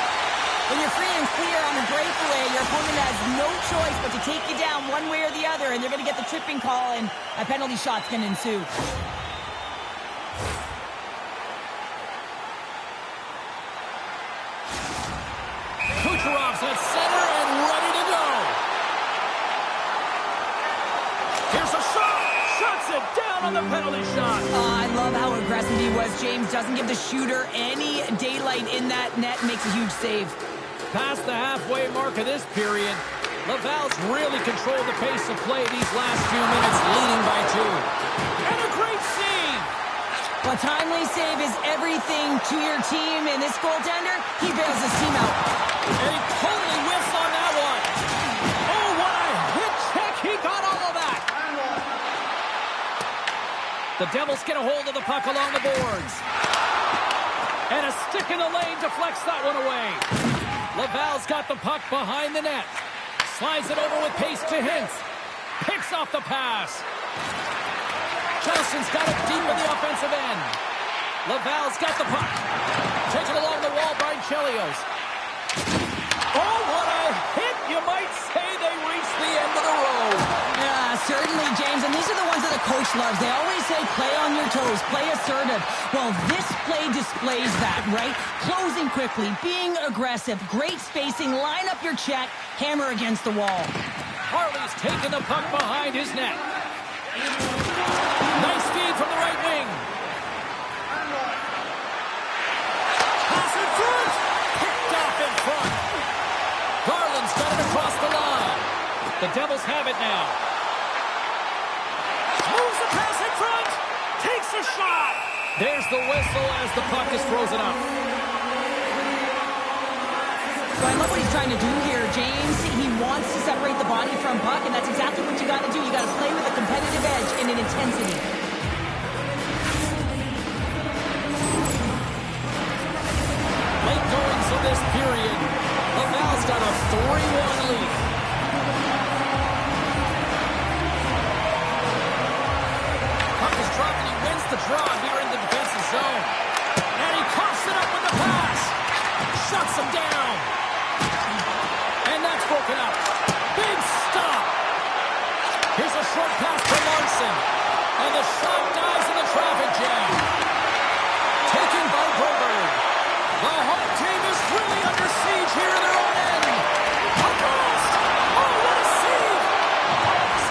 When you're free and clear on a breakaway, your opponent has no choice but to take you down one way or the other, and they're going to get the tripping call, and a penalty shot's going to ensue. Kucherov's at center and ready to go. Here's a shot. Shuts it down on the penalty shot. I love how aggressive he was. James doesn't give the shooter any daylight in that net and makes a huge save. Past the halfway mark of this period, Laval's really controlled the pace of play these last few minutes, leading by 2. And a great save. A timely save is everything to your team, and this goaltender, he bails his team out. And he totally whiffs on that one. Oh, what a hit check. He got all of that. The Devils get a hold of the puck along the boards. And a stick in the lane deflects that one away. Laval's got the puck behind the net. Slides it over with pace to Hintz. Picks off the pass. Johnson's got it deep in the offensive end. Laval's got the puck. Taken along the wall by Chelios. Oh, what a hit! You might say they reached the end of the road. Yeah, certainly, James. And these are the ones that the coach loves. They always say, play on your toes, play assertive. Well, this play displays that, right? Closing quickly, being aggressive, great spacing, line up your check, hammer against the wall. Harley's taking the puck behind his net. Nice feed from the right wing. Pass in front. Picked off in front. Garland's got it across the line. The Devils have it now. Moves the pass in front. Takes a shot. There's the whistle as the puck is frozen up. So I love what he's trying to do here, James. He wants to separate the body from puck, and that's exactly what you got to do. You got to play with a competitive edge and an intensity. Late goings of this period. Laval's got a 3-1 lead. Puck is dropped and he wins the draw here in the defensive zone. And he coughs it up with the pass. Shuts him down. And that's broken up. Big stop. Here's a short pass to Larson. And the shot dies in the traffic jam. Taken by Broberg. The home team is really under siege here in their own end. Across. Oh, what a save.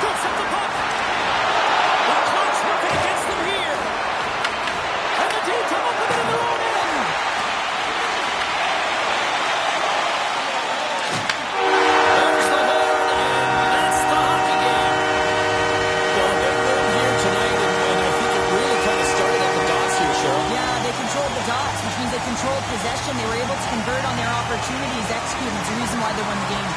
Scoops up the puck. The clock's working against them here. And the D come up with it in their own end. There's the horn, and that's the hockey game. Well, big win here tonight, and I think it really kind of started at the dots here, Cheryl. Yeah, they controlled the dots, which means they controlled possession. They were able to convert on their opportunities, execute. It's the reason why they won the game.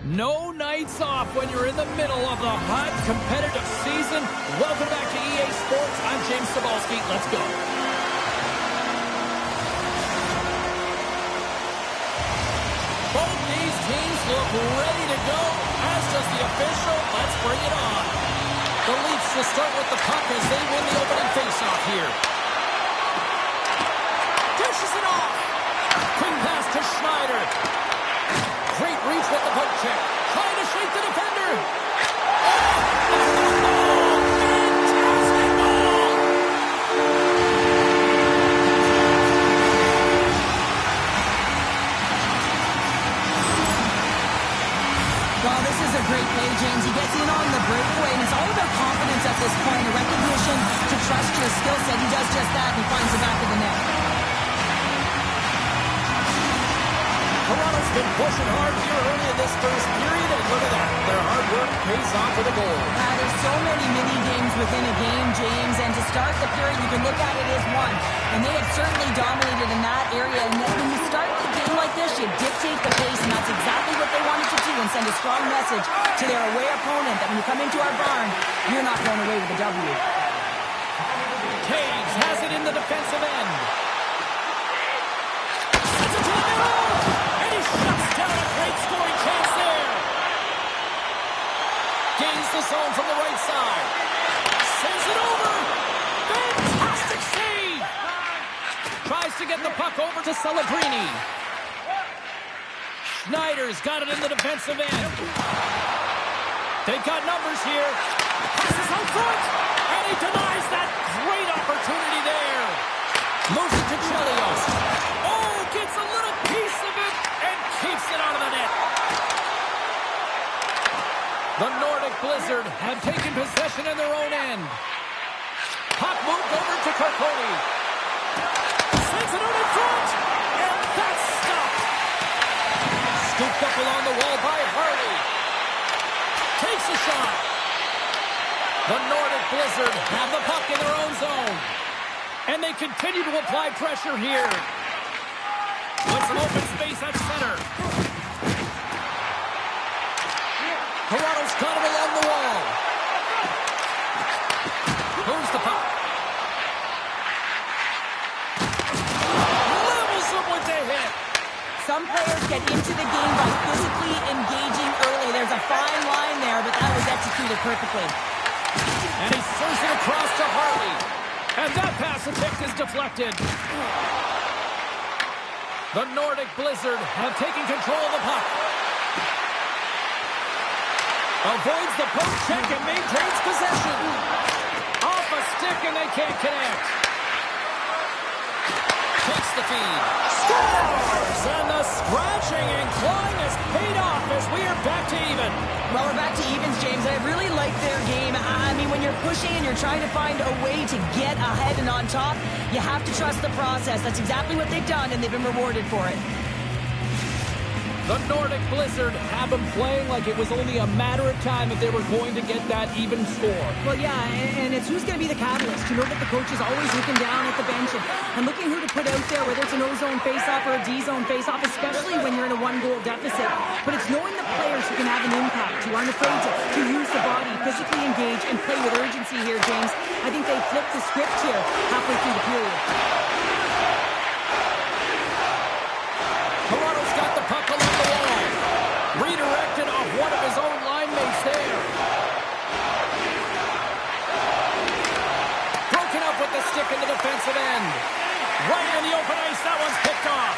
No nights off when you're in the middle of the hot competitive season. Welcome back to EA Sports. I'm James Cybulski. Let's go. Both these teams look ready to go, as does the official. Let's bring it on. The Leafs will start with the puck as they win the opening faceoff here. Dishes it off. Quick pass to Schneider. Great reach with the poke check. Trying to shake the defender. Fantastic ball! Well, this is a great play, James. He gets in on the breakaway, and it's all about confidence at this point. A recognition to trust your skill set. He does just that, and he finds the back of the net. Toronto's been pushing hard here early in this first period, and look at that. Their hard work pays off with a goal. There's so many mini-games within a game, James, and to start the period, you can look at it as one. And they have certainly dominated in that area, and when you start the game like this, you dictate the pace, and that's exactly what they wanted to do and send a strong message to their away opponent that when you come into our barn, you're not going away with a W. Taves has it in the defensive end. Sends it to the middle! Shuts down a great scoring chance there. Gains the zone from the right side. Sends it over. Fantastic save. Tries to get the puck over to Celebrini. Schneider's got it in the defensive end. They've got numbers here. Passes out front. And he denies that great opportunity there. Moves it to Chelios. Oh, gets a little piece of it. Keeps it out of the net. The Nordic Blizzard have taken possession in their own end. Puck moved over to Carconi. Sends it out in front. And that's stopped. Scooped up along the wall by Harley. Takes a shot. The Nordic Blizzard have the puck in their own zone. And they continue to apply pressure here. With some open space at center. Toronto's got it along the wall. Moves the puck. Levels them with the hit. Some players get into the game by physically engaging early. There's a fine line there, but that was executed perfectly. And he serves it across to Harley. And that pass attempt is deflected. The Nordic Blizzard have taken control of the puck. Avoids the poke check and maintains possession. Off a stick and they can't connect. Takes the feed. Scores! And the scratching and clawing has paid off as we are back to even. Well, we're back to evens, James. I really like their game. I mean, when you're pushing and you're trying to find a way to get ahead and on top, you have to trust the process. That's exactly what they've done, and they've been rewarded for it. The Nordic Blizzard have them playing like it was only a matter of time if they were going to get that even score. Well, yeah, and it's who's going to be the catalyst. You know that the coach is always looking down at the bench and looking who to put out there, whether it's an O-zone face-off or a D-zone face-off, especially when you're in a one-goal deficit. But it's knowing the players who can have an impact, who aren't afraid to use the body, because physically engage and play with urgency here, James. I think they flipped the script here halfway through the period. Toronto's got the puck along the wall. Redirected off one of his own line mates there. Broken up with the stick in the defensive end. Right in the open ice, that one's picked off.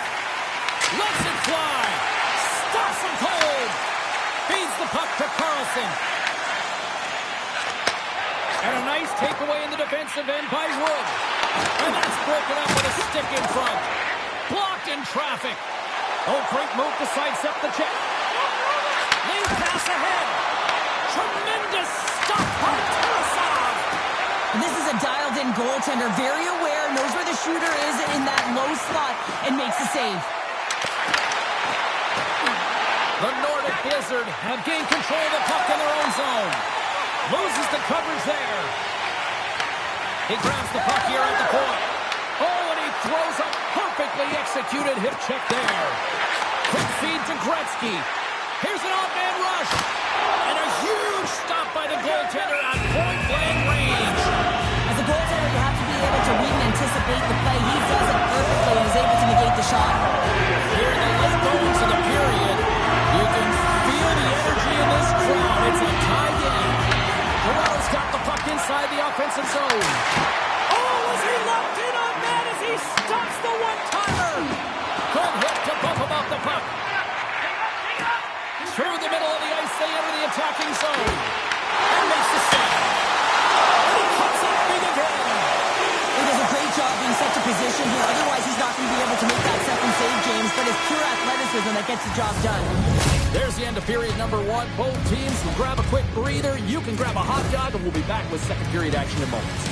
Lets it fly. Stops him cold. Feeds the puck to Karlsson. And a nice takeaway in the defensive end by Wood. And that's broken up with a stick in front. Blocked in traffic. Oh, great move to sidestep the check. Lead pass ahead. Tremendous stop by Tarasov. And this is a dialed-in goaltender. Very aware, knows where the shooter is in that low slot, and makes the save. The Nordic Blizzard have gained control of the puck in their own zone. Loses the coverage there. He grabs the puck here at the point. Oh, and he throws a perfectly executed hip check there. Quick feed to Gretzky. Here's an odd-man rush. And a huge stop by the goaltender at point-blank range. As a goaltender, you have to be able to read and anticipate the play. He does it perfectly and is able to negate the shot. Here in the late goings of the period, you can feel the energy in this crowd. It's a tie game. Toronto's got the puck inside the offensive zone. Oh, is he locked in on that as he stops the one-timer? Good hit to bump him off the puck. Through the middle of the ice, they enter the attacking zone. And makes the save. He cuts it big again. He does a great job being such a position here. Otherwise, he's not going to be able to make that second save, James. But it's pure athleticism that gets the job done. There's the end of period number one. Both teams will grab a quick breather. You can grab a hot dog, and we'll be back with second period action in moments.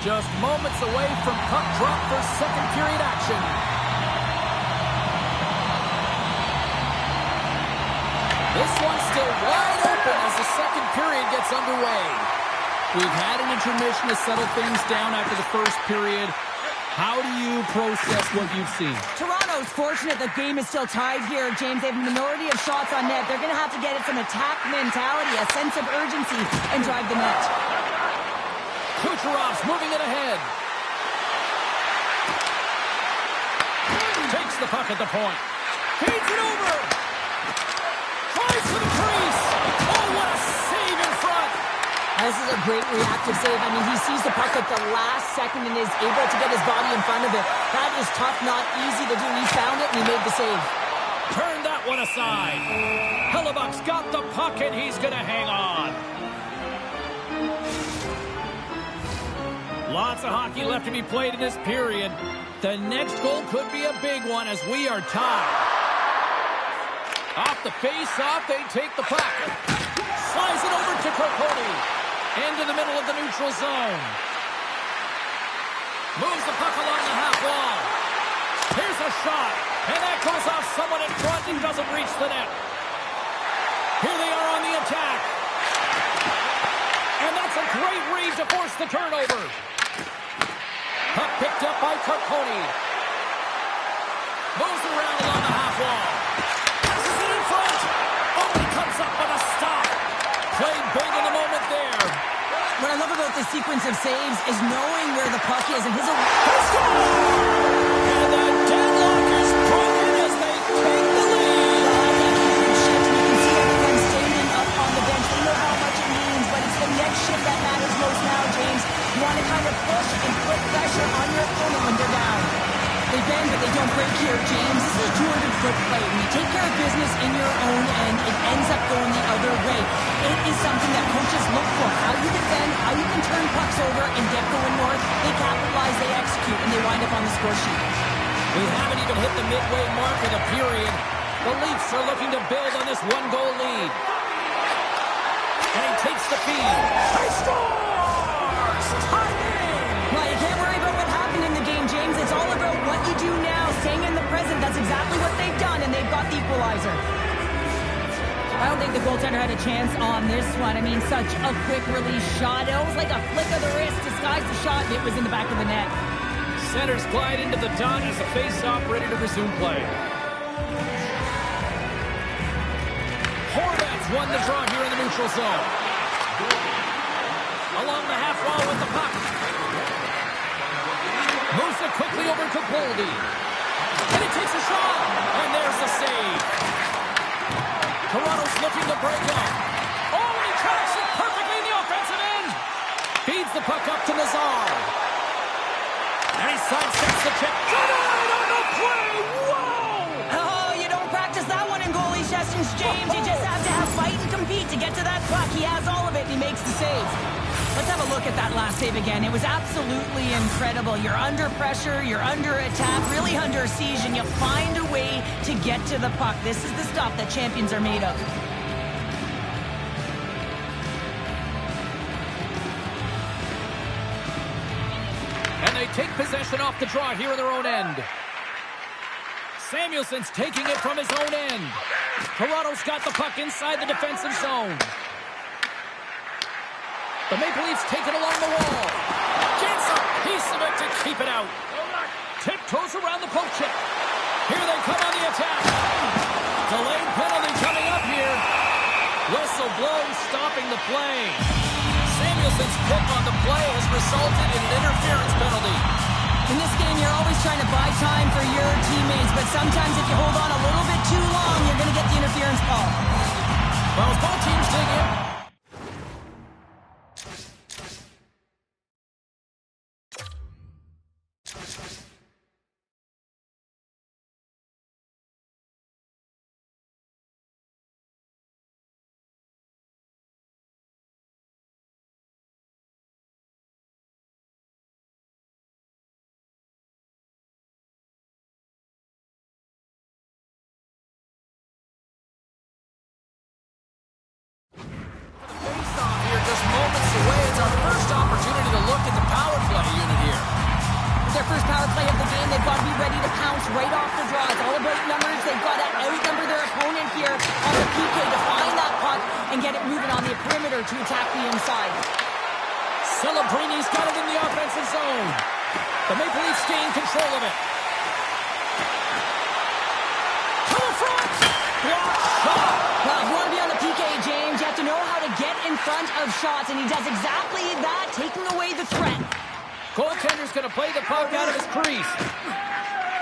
Just moments away from puck drop for second period action. This one's still wide open as the second period gets underway. We've had an intermission to settle things down after the first period. How do you process what you've seen? Toronto's fortunate the game is still tied here, James. They have a minority of shots on net. They're going to have to get some attack mentality, a sense of urgency, and drive the net. Kucherov's moving it ahead. Takes the puck at the point. Feeds it over. Tries for the crease. Oh, what a save in front. This is a great reactive save. I mean, he sees the puck at the last second and is able to get his body in front of it. That is tough, not easy to do. He found it and he made the save. Turn that one aside. Hellebuck's got the puck and he's going to hang on. Lots of hockey left to be played in this period. The next goal could be a big one as we are tied. Off the face-off, they take the puck. Slides it over to Kokoni. Into the middle of the neutral zone. Moves the puck along the half wall. Here's a shot. And that goes off someone in front and doesn't reach the net. Here they are on the attack. And that's a great read to force the turnover. Puck picked up by Kokoni. Moves around along the half wall. Passes it in front. Only comes up with a stop. Played big in the moment there. What I love about with this sequence of saves is knowing where the puck is, and his... And the deadlock is broken as they take the lead. That's a huge shift. You can see everyone standing up on the bench. They know how much it means, but it's the next shift that matters most now, James. You want to kind of push and put pressure on your opponent when they're down. They bend, but they don't break here, James. This is a 200-foot play. When you take care of business in your own end, it ends up going the other way. It is something that coaches look for. How you defend, how you can turn pucks over and get going north. They capitalize, they execute, and they wind up on the score sheet. We haven't even hit the midway mark of the period. The Leafs are looking to build on this one-goal lead. And he takes the feed. He scores! Tie game! Well, you can't worry about what happened in the game, James. It's all about what you do now, staying in the present. That's exactly what they've done, and they've got the equalizer. I don't think the goaltender had a chance on this one. I mean, such a quick release shot. It was like a flick of the wrist, disguised the shot, and it was in the back of the net. Centers glide into the dot as the face-off ready to resume play. Horvats won the draw here in the neutral zone. Along the half wall with the puck. Moves it quickly over to Boldy. And he takes a shot. And there's the save. Toronto's looking to break up. Oh, and he tracks it perfectly in the offensive end. Feeds the puck up to Nazar. And he sidesteps the chip. Denied on the play. Whoa! Oh, you don't practice that one in goalie sessions, James. You just have to have fight and compete to get to that puck. He has all of it, and he makes the save. Let's have a look at that last save again. It was absolutely incredible. You're under pressure, you're under attack, really under siege, and you find a way to get to the puck. This is the stuff that champions are made of. And they take possession off the draw here in their own end. Samuelson's taking it from his own end. Toronto's got the puck inside the defensive zone. The Maple Leafs take it along the wall. Gets a piece of it to keep it out. Tiptoes around the poke check. Here they come on the attack. Delayed penalty coming up here. Whistle blows, stopping the play. Samuelson's pick on the play has resulted in an interference penalty. In this game, you're always trying to buy time for your teammates, but sometimes if you hold on a little bit too long, you're going to get the interference call. Well, as both teams dig in. Just moments away. It's our first opportunity to look at the power play unit here. It's their first power play of the game. They've got to be ready to pounce right off the draw. It's all about numbers. They've got to outnumber their opponent here on the PK to find that puck and get it moving on the perimeter to attack the inside. Celebrini's got it in the offensive zone. The Maple Leafs gain control of it. To the front! Block shot! Well, if you want to be on the PK, James, you have to know how to get in front of shots, and he does exactly that, taking away the threat. Goaltender's going to play the puck out of his crease.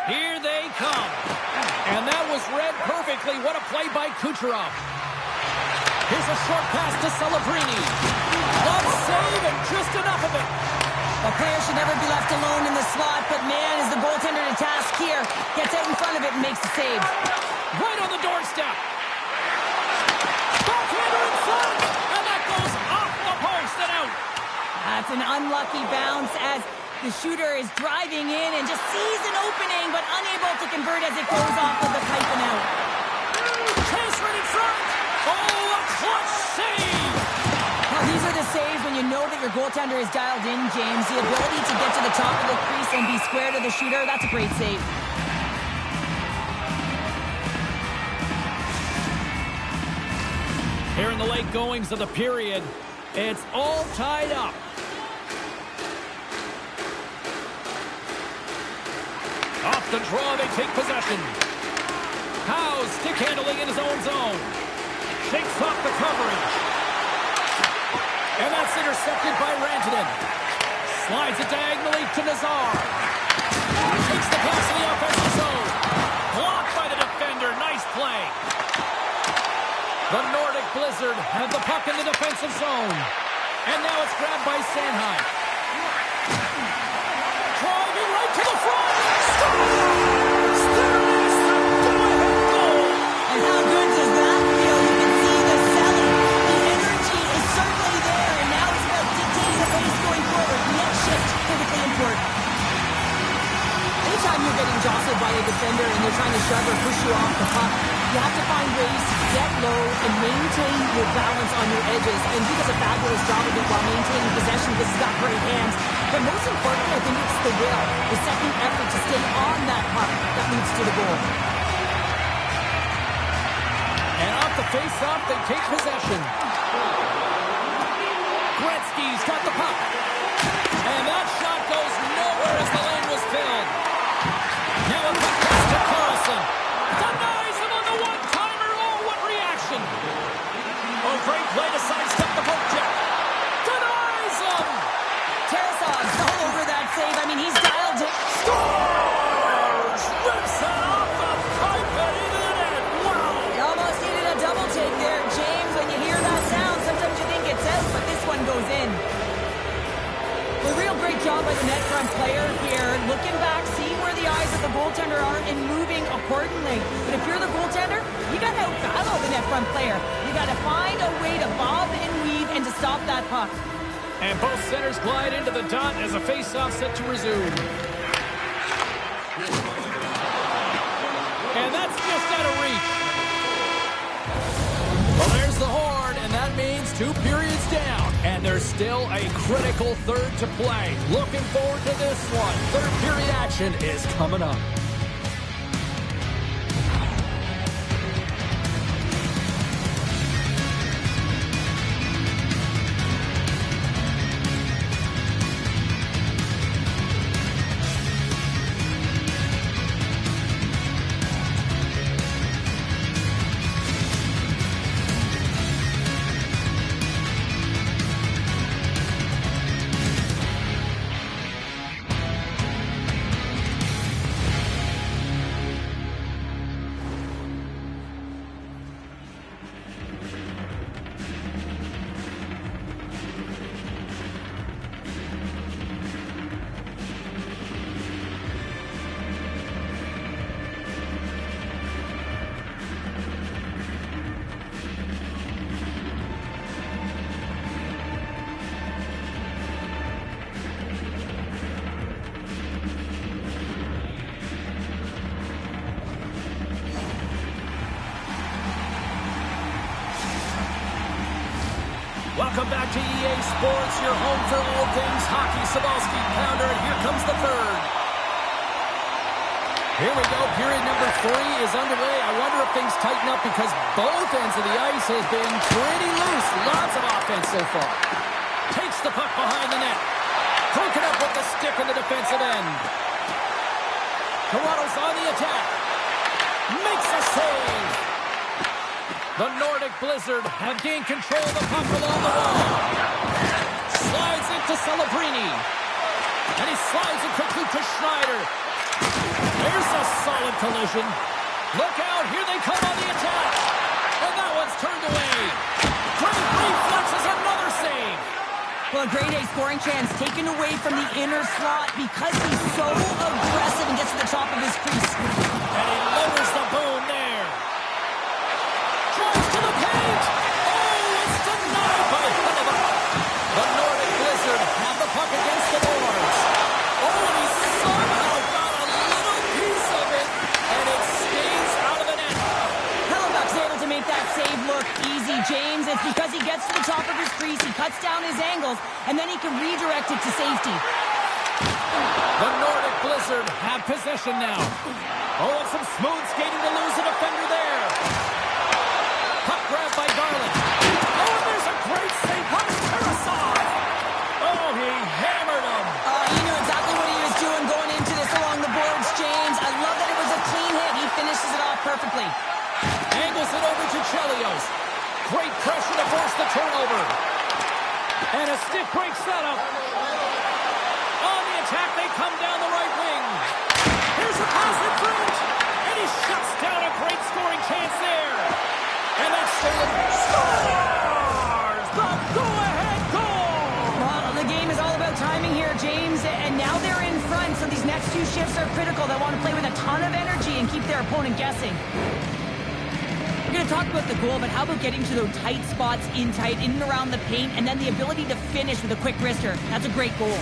Here they come. And that was read perfectly. What a play by Kucherov. Here's a short pass to Celebrini. Glove save and just enough of it. A player should never be left alone in the slot, but man, is the goaltender to task here. Gets out in front of it and makes the save. Right on the doorstep. Goaltender in front. And that goes off the post and out. That's an unlucky bounce as the shooter is driving in and just sees an opening, but unable to convert as it goes off of the pipe and out. Chase right in front. Oh, a clutch save. Now, these are the saves when you know that your goaltender is dialed in, James. The ability to get to the top of the crease and be square to the shooter, that's a great save. Here in the late goings of the period, it's all tied up. Off the draw, they take possession. Howe stick handling in his own zone. Shakes off the coverage. And that's intercepted by Rantanen. Slides it diagonally to Nazar. Takes the pass in the offensive zone. Blocked by the defender. Nice play. The Nordic Blizzard have the puck in the defensive zone. And now it's grabbed by Sanheim. Driving right to the front. Scores! There is the go-ahead goal. And how good does that feel? You can see the selling. The energy is certainly there. And now it's about dictating the pace going forward. Net shift, critically important. Anytime you're getting jostled by a defender and they're trying to shove or push you off the puck, you have to find ways to get low and maintain your balance on your edges. And he does a fabulous job of it while maintaining possession because he's got great hands. But most importantly, I think it's the will, the second effort to stay on that puck that leads to the goal. And off the face-off, they take possession. Gretzky's got the puck. And that shot goes nowhere as the lane was filled. Now a puck pass to Carlson. Denies him on the one-timer. Oh, what reaction. Oh, great play to sidestep the poke check. Denies him. Tarasov's all over that save. I mean, he's dialed it. Scores! Rips it off the pipe and into the net. Wow. You almost needed a double take there, James. When you hear that sound, sometimes you think it's out, but this one goes in. A real great job by the net front player here. Looking back, seeing where the eyes of the goaltender are and moving accordingly. But if you're the goaltender, you got to out-battle the net front player. You got to find a way to bob and weave and to stop that puck. And both centers glide into the dot as a face-off set to resume. And that's just out of reach. Well, there's the horn, and that means 2 periods down. And there's still a critical third to play. Looking forward to this one. Third period action is coming up. Welcome back to EA Sports, your home for all things hockey. Sabalski pounder, and here comes the third. Here we go, period number 3 is underway. I wonder if things tighten up because both ends of the ice has been pretty loose. Lots of offense so far. Takes the puck behind the net. Broken up with the stick in the defensive end. Toronto's on the attack. Makes a save. The Nordic Blizzard have gained control of the puck along the wall. Slides into Celebrini. And he slides it quickly to Schneider. There's a solid collision. Look out, here they come on the attack. And that one's turned away. Great reflexes, another save. Well, a great A scoring chance taken away from the inner slot because he's so aggressive and gets to the top of his crease. And he lowers the boom there. Drives to the paint. Oh, it's denied by Hellebuyck. The Nordic Blizzard have the puck against the boards. Oh, and he somehow got a little piece of it, and it stays out of the net. Hellebuyck's able to make that save look easy, James. It's because he gets to the top of his crease, he cuts down his angles, and then he can redirect it to safety. The Nordic Blizzard have possession now. Oh, and some smooth skating to lose a defender there. Puck grab by Garland. Oh, and there's a great save by Tarasov. Oh, he hammered him. He knew exactly what he was doing going into this along the boards, James. I love that it was a clean hit. He finishes it off perfectly. Angles it over to Chelios. Great pressure to force the turnover. And a stick break setup. On the attack, they come down the right wing. Here's a pass in front. And he shuts down a great scoring chance there. And that's scores the go-ahead goal. Well, the game is all about timing here, James. And now they're in front, so these next two shifts are critical. They want to play with a ton of energy and keep their opponent guessing. We're going to talk about the goal, but how about getting to those tight spots in and around the paint, and then the ability to finish with a quick wrister? That's a great goal.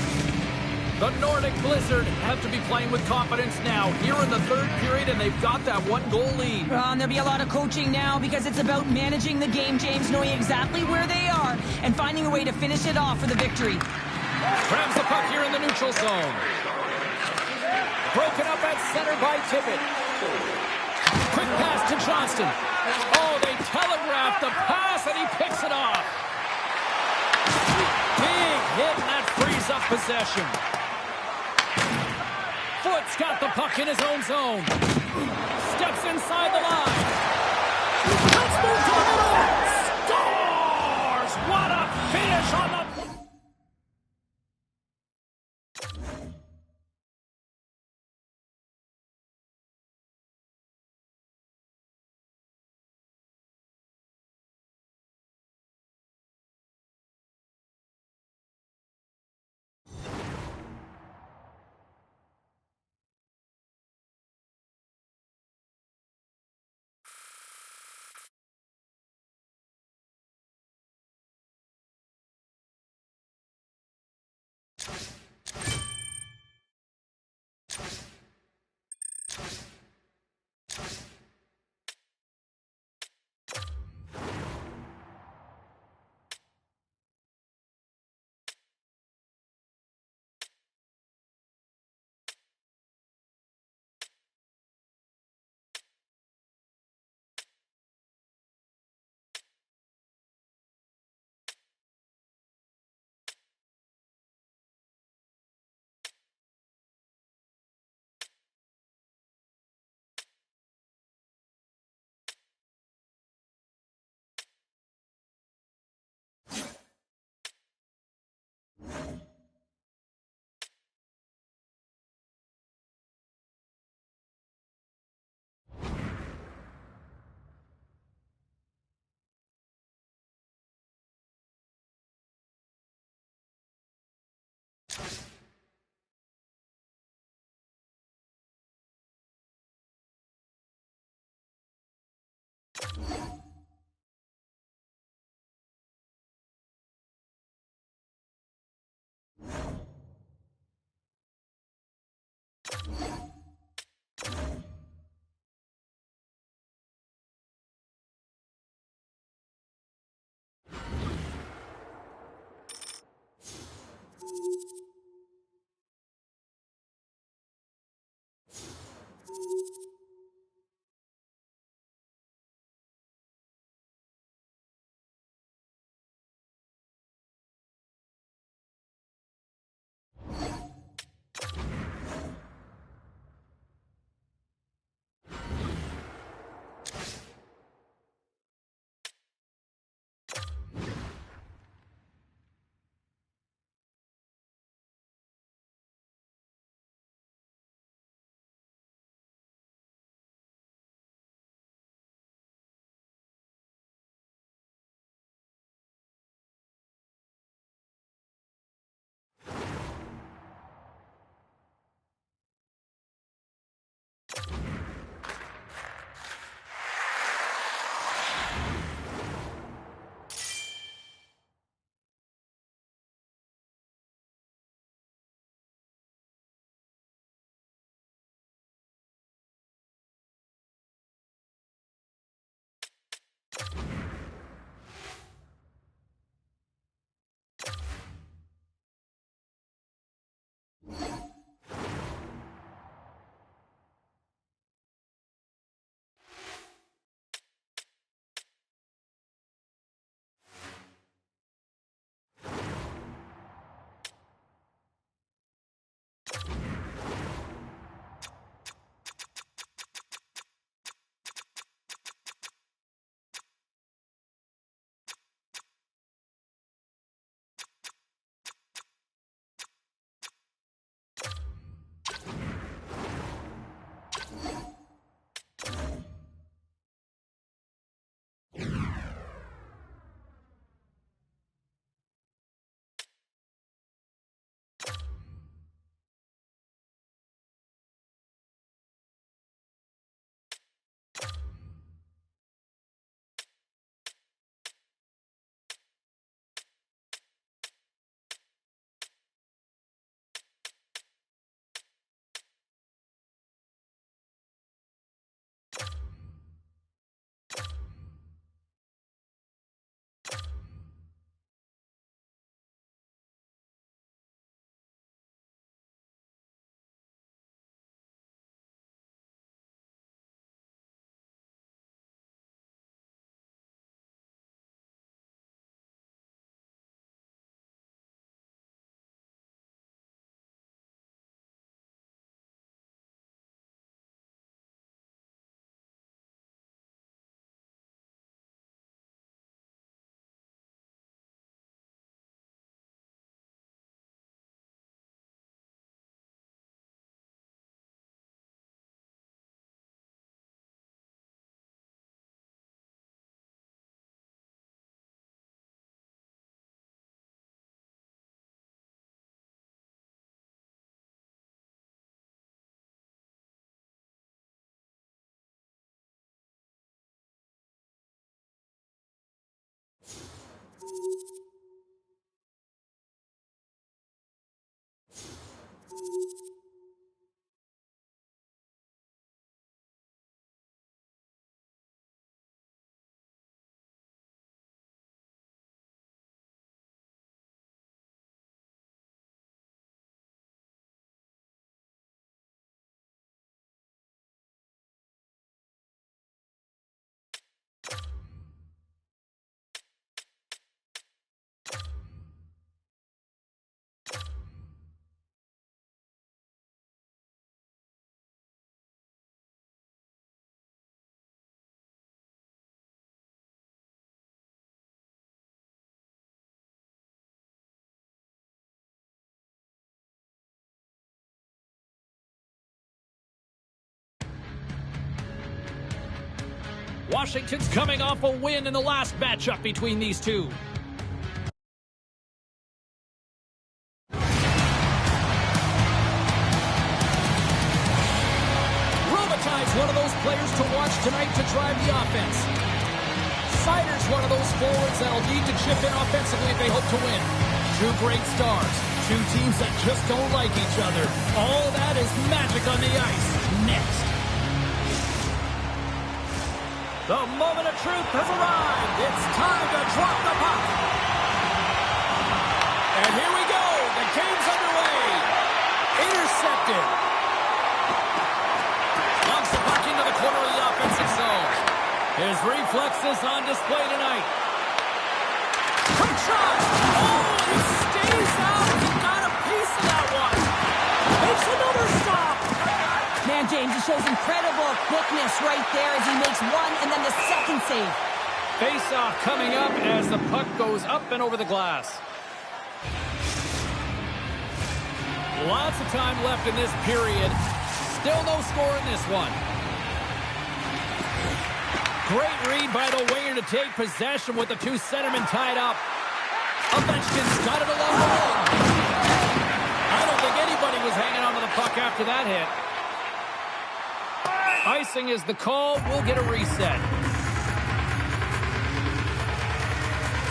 The Nordic Blizzard have to be playing with confidence now, here in the third period, and they've got that one-goal lead. And there'll be a lot of coaching now because it's about managing the game, James, knowing exactly where they are and finding a way to finish it off for the victory. Grabs the puck here in the neutral zone. Broken up at center by Tippett. Quick pass to Johnston. Oh, they telegraphed the pass, and he picks it off. Big hit, and that frees up possession. Foot's got the puck in his own zone. Steps inside the line. Let's move to the middle. Scores! What a finish on the... Washington's coming off a win in the last matchup between these two. Robitaille's one of those players to watch tonight to drive the offense. Sider's one of those forwards that'll need to chip in offensively if they hope to win. Two great stars, two teams that just don't like each other. All that is magic on the ice. Next. The moment of truth has arrived. It's time to drop the puck. And here we go. The game's underway. Intercepted. Lumps the puck into the corner of the offensive zone. His reflexes on display tonight. Quick shot. Oh, he stays out. He got a piece of that one. Makes another stop. Man, James, he shows incredible quickness right there as he makes one and then the second save. Face-off coming up as the puck goes up and over the glass. Lots of time left in this period. Still no score in this one. Great read by the winger to take possession with the two centermen tied up. Ovechkin's got it along the wall. I don't think anybody was hanging on to the puck after that hit. Icing is the call. We'll get a reset.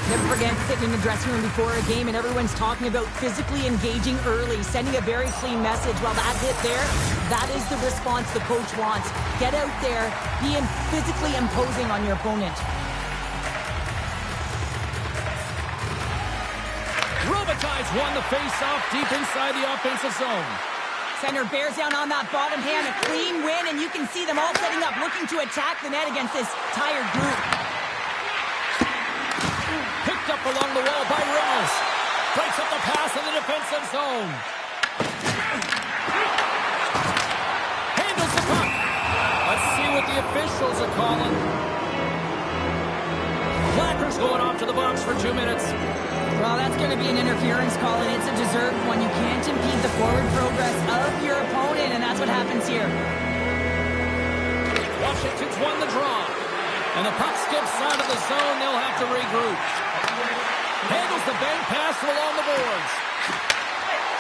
Never forget sitting in the dressing room before a game and everyone's talking about physically engaging early, sending a very clean message. Well, that hit there, that is the response the coach wants. Get out there, be physically imposing on your opponent. Robitaille's won the face-off deep inside the offensive zone. Center bears down on that bottom hand, a clean win, and you can see them all setting up, looking to attack the net against this tired group. Picked up along the wall by Reynolds. Breaks up the pass in the defensive zone. Handles the puck. Let's see what the officials are calling. Blacker's going off to the box for 2 minutes. Well, that's going to be an interference call, and it's a deserved one. You can't impede the forward progress of your opponent, and that's what happens here. Washington's won the draw. And the puck skips out of the zone. They'll have to regroup. Handles the bank pass along the boards.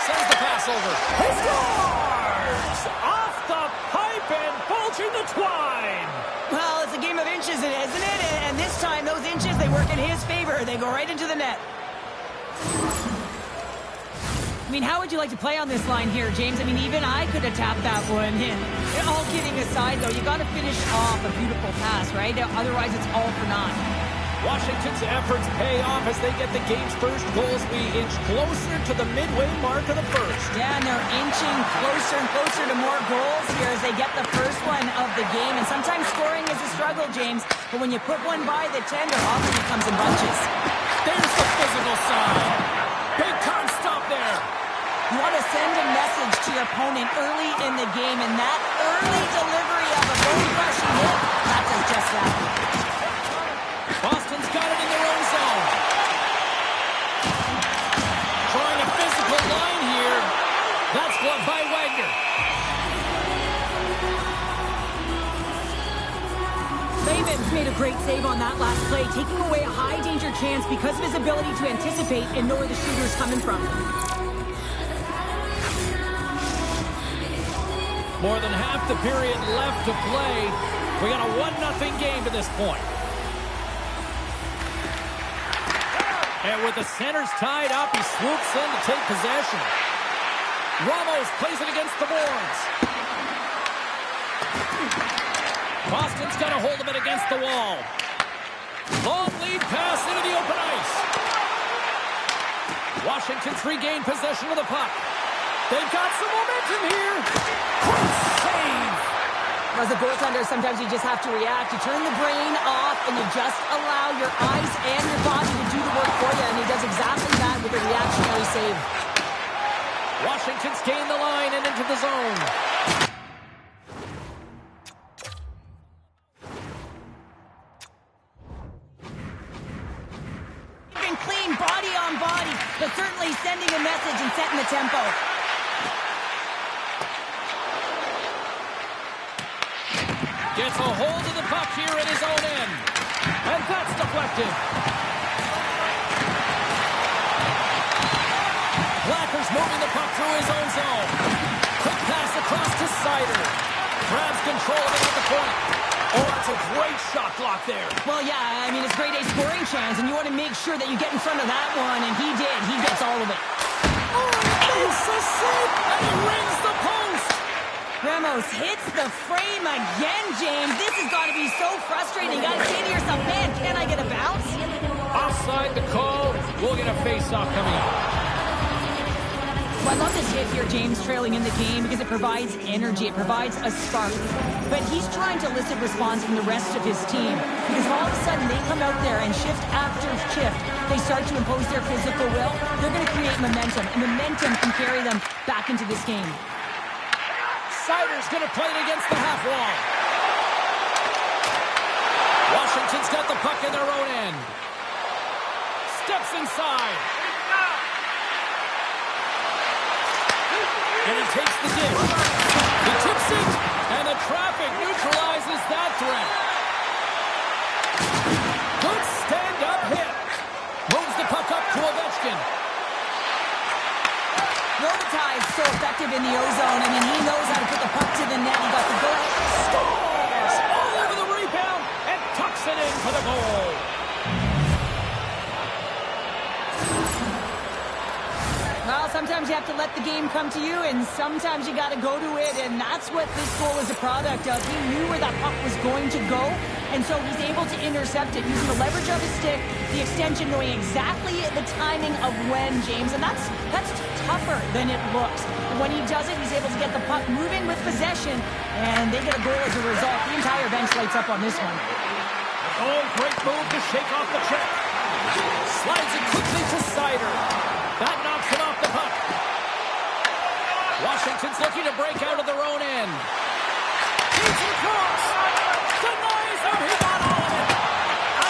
Sends the pass over. He scores! Off the pipe and bulging the twine. Well, it's a game of inches, isn't it? And this time, those inches, they work in his favor. They go right into the net. I mean, how would you like to play on this line here, James? I mean, even I could have tapped that one in. All kidding aside, though, you got to finish off a beautiful pass, right? Otherwise, it's all for naught. Washington's efforts pay off as they get the game's first goals. We inch closer to the midway mark of the first. Yeah, and they're inching closer and closer to more goals here as they get the first one of the game. And sometimes scoring is a struggle, James. But when you put one by the 10, it often comes in bunches. There's the physical side. Big time stop there. You want to send a message to your opponent early in the game, and that early delivery of a bone-crushing hit, that does just that. Boston's got it in their own zone. Trying a physical line here. That's gloved by Wagner. Lehman's made a great save on that last play, taking away a high-danger chance because of his ability to anticipate and know where the shooter's coming from. More than half the period left to play. We got a 1-0 game to this point. And with the centers tied up, he swoops in to take possession. Ramos plays it against the boards. Boston's got a hold of it against the wall. Long lead pass into the open ice. Washington's regained possession of the puck. They've got some momentum here. Great save. As a goaltender, sometimes you just have to react. You turn the brain off and you just allow your eyes and your body to do the work for you. And he does exactly that with a reactionary save. Washington's gained the line and into the zone. Been clean body on body, but certainly sending a message and setting the tempo. Gets a hold of the puck here at his own end. And that's deflected. Blacker's moving the puck through his own zone. Quick pass across to Seider. Grabs control of it at the point. Oh, that's a great shot block there. Well, yeah, I mean, it's grade A scoring chance, and you want to make sure that you get in front of that one, and he did. He gets all of it. Oh, it's a save, and he rings the post. Ramos hits the frame again, James. This has got to be so frustrating. You got to say to yourself, man, can I get a bounce? Offside the call. We'll get a face-off coming up. Well, I love this hit here, James, trailing in the game, because it provides energy. It provides a spark. But he's trying to elicit response from the rest of his team, because all of a sudden they come out there and shift after shift, they start to impose their physical will. They're going to create momentum, and momentum can carry them back into this game. Seider's going to play it against the half wall. Washington's got the puck in their own end. Steps inside. And he takes the dish. He tips it, and the traffic neutralizes that threat. Good stand-up hit. Moves the puck up to Ovechkin. Robitaille is so effective in the O-zone. I mean, he knows how to put the puck to the net. He got the goal. Scores! All over the rebound and tucks it in for the goal. Well, sometimes you have to let the game come to you, and sometimes you got to go to it, and that's what this goal is a product of. He knew where that puck was going to go, and so he's able to intercept it using the leverage of his stick, the extension, knowing exactly the timing of when, James, and that's tougher than it looks. And when he does it, he's able to get the puck moving with possession, and they get a goal as a result. The entire bench lights up on this one. Oh, great move to shake off the check. Slides it quickly to Seider. That knocks it off the puck. Washington's looking to break out of their own end. Keeps it across. Denies him. He got all of it.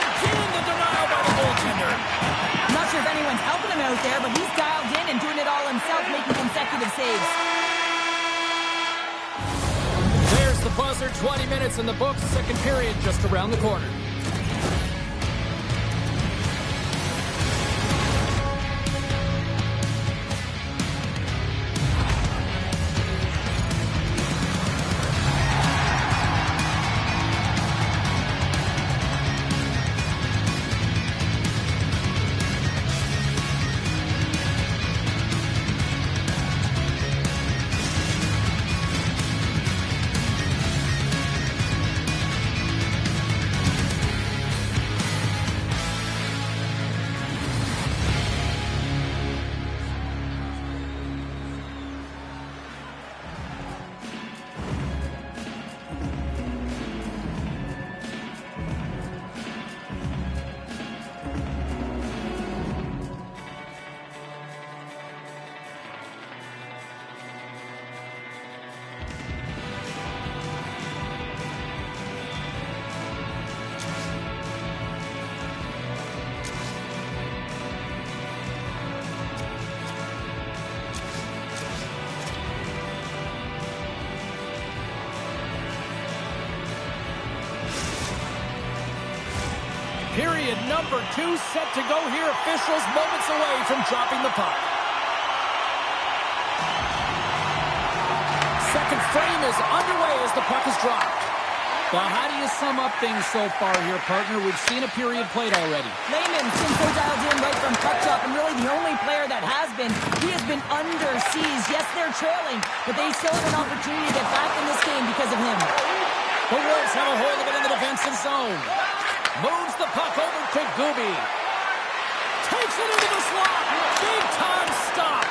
Again, the denial by the goaltender. I'm not sure if anyone's helping him out there, but he's dialed in and doing it all himself, making consecutive saves. There's the buzzer. 20 minutes in the books. Second period just around the corner. Period number 2 set to go here. Officials moments away from dropping the puck. Second frame is underway as the puck is dropped. Well, how do you sum up things so far here, partner? We've seen a period played already. Layman's been so dialed in right from puck drop, and really the only player that has been. He has been under siege. Yes, they're trailing, but they still have an opportunity to get back in this game because of him. The Wolves have a hold of it in the defensive zone. Moves the puck over to Gooby. Takes it into the slot. Big time stop.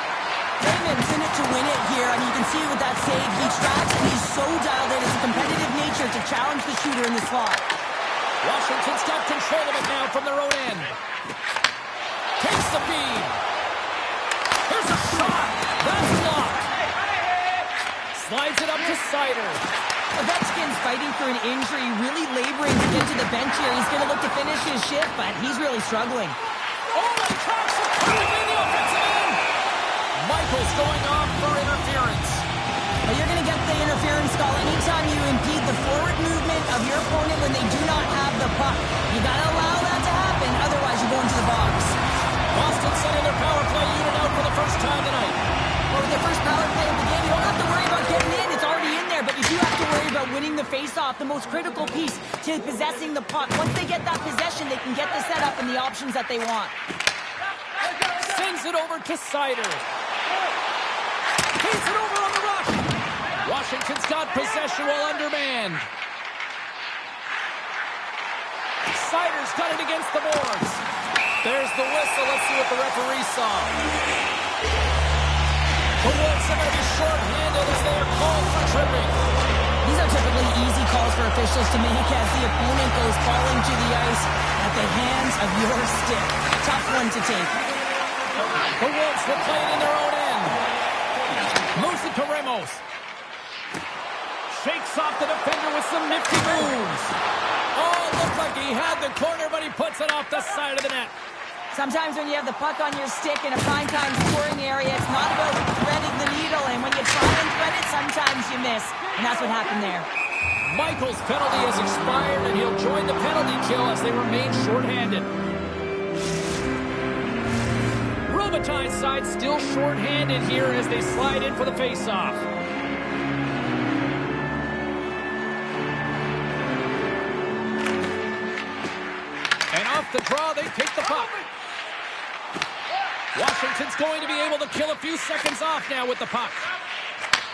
Layman's in it to win it here, and you can see with that save, he tracks, and he's so dialed in. It's a competitive nature to challenge the shooter in the slot. Washington's got control of it now from their own end. Takes the feed. Here's a shot. That's blocked. Slides it up to Sider. Ovechkin's fighting for an injury, really laboring to get to the bench here. He's going to look to finish his shift, but he's really struggling. Oh, and tracks it perfectly in the offensive end. Michael's going off for interference. Well, you're going to get the interference call anytime you impede the forward movement of your opponent when they do not have the puck. You got to allow that to happen, otherwise you go into the box. Boston sending their power play unit out for the first time tonight. Well, with the first power play of the game, you don't have to worry about getting in. It's already in there, but you do have to worry about winning the face-off, the most critical piece to possessing the puck. Once they get that possession, they can get the setup and the options that they want. Sends it over to Sider. Takes it over on the rush. Washington's got possession while undermanned. Sider's got it against the boards. There's the whistle. Let's see what the referee saw. The Wolves are going to be short-handed as they are called for tripping. These are typically easy calls for officials to make as the opponent goes falling to the ice at the hands of your stick. Tough one to take. The Wolves will play it in their own end. Moves it to Ramos. Shakes off the defender with some nifty moves. Oh, looked like he had the corner, but he puts it off the side of the net. Sometimes when you have the puck on your stick in a prime-time scoring area, it's not about threading the needle, and when you try and thread it, sometimes you miss. And that's what happened there. Michael's penalty has expired, and he'll join the penalty kill as they remain shorthanded. Robitaille's side still shorthanded here as they slide in for the faceoff. And off the draw, they take the puck. Washington's going to be able to kill a few seconds off now with the puck.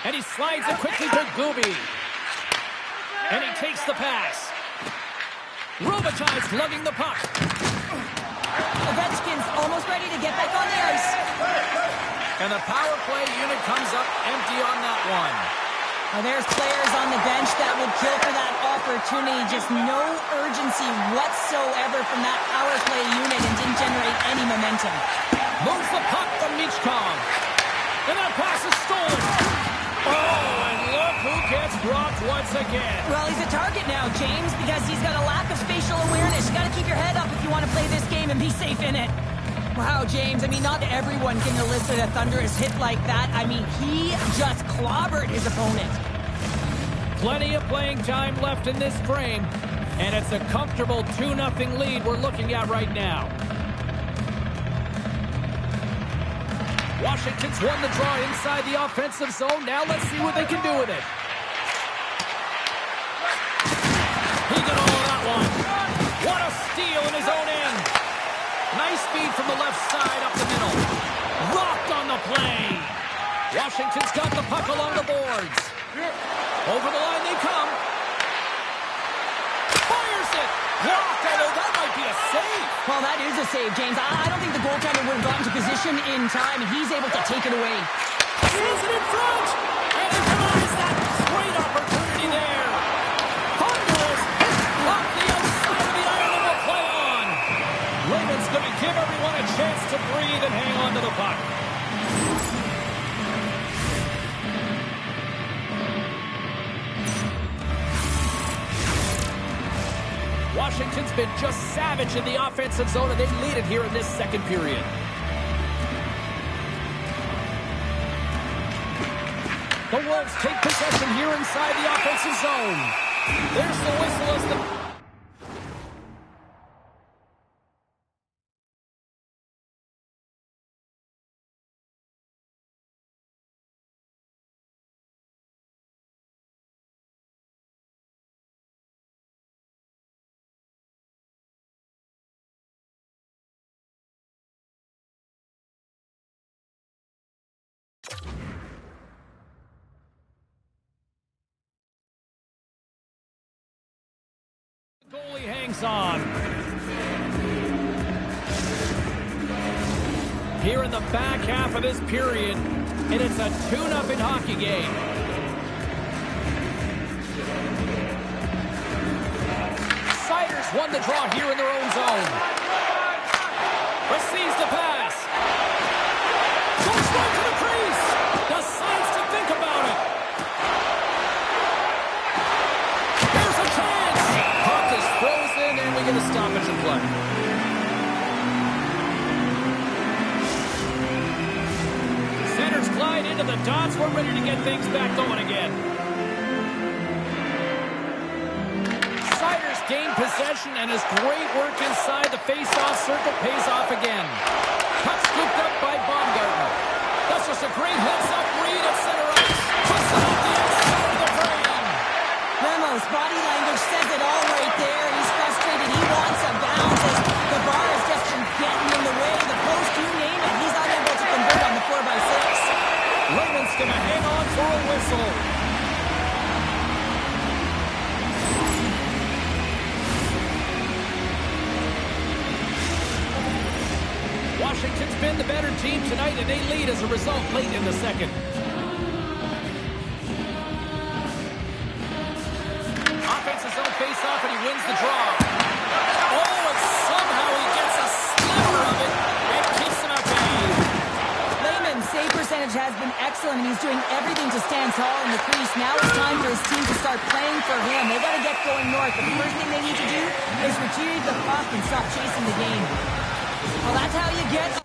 And he slides it quickly to Gooby. And he takes the pass. Robitaille's lugging the puck. Ovechkin's almost ready to get back on the ice. And the power play unit comes up empty on that one. Well, there's players on the bench that would kill for that opportunity. Just no urgency whatsoever from that power play unit and didn't generate any momentum. Moves the puck from Michkov. And that pass is stolen. Oh, and look who gets dropped once again. Well, he's a target now, James, because he's got a lack of spatial awareness. You got to keep your head up if you want to play this game and be safe in it. Wow, James, I mean, not everyone can elicit a thunderous hit like that. I mean, he just clobbered his opponent. Plenty of playing time left in this frame, and it's a comfortable 2-0 lead we're looking at right now. Washington's won the draw inside the offensive zone. Now let's see what they can do with it. He got all of that one. What a steal in his own end. Nice feed from the left side up the middle. Rocked on the play. Washington's got the puck along the boards. Over the line they come. Fires it. Blocked, although that might be a save. Well, that is a save, James. I don't think the goaltender would have gotten to position in time, and he's able to take it away. Sees it in front. And he denies that great opportunity there. Honduras off the outside of the iron and will play on. Layman's going to give everyone a chance to breathe and hang on to the puck. Washington's been just savage in the offensive zone, and they lead it here in this second period. The Wolves take possession here inside the offensive zone. There's the whistle as the Goalie hangs on. Here in the back half of this period, and it's a 2-0 hockey game. Siders won the draw here in their own zone. Receives the pass. Goes right to the crease. Decides to think about it. Here's a chance. Puck is frozen, and we get a stoppage in play. Centers glide into the dots. We're ready to get things back going again. Siders gain possession, and his great work inside the face-off circle pays off again. Puck scooped up by Baumgartner. That's just a great heads-up read at center ice. Puts it off the inside of the frame. Ramos' body language says it all right there. He's frustrated. He wants a bounce as the bar has just been getting in the way. The post, you name it. He's unable to convert on the 4x6. Raymond's going to hang on for a whistle. Washington's been the better team tonight, and they lead as a result late in the second. Offense's own face-off, and he wins the draw. Oh, and somehow he gets a sliver of it and keeps him at bay. Lehman's save percentage has been excellent, and he's doing everything to stand tall in the crease. Now it's time for his team to start playing for him. They got to get going north. The first thing they need to do is retrieve the puck and stop chasing the game. Well, that's how you get...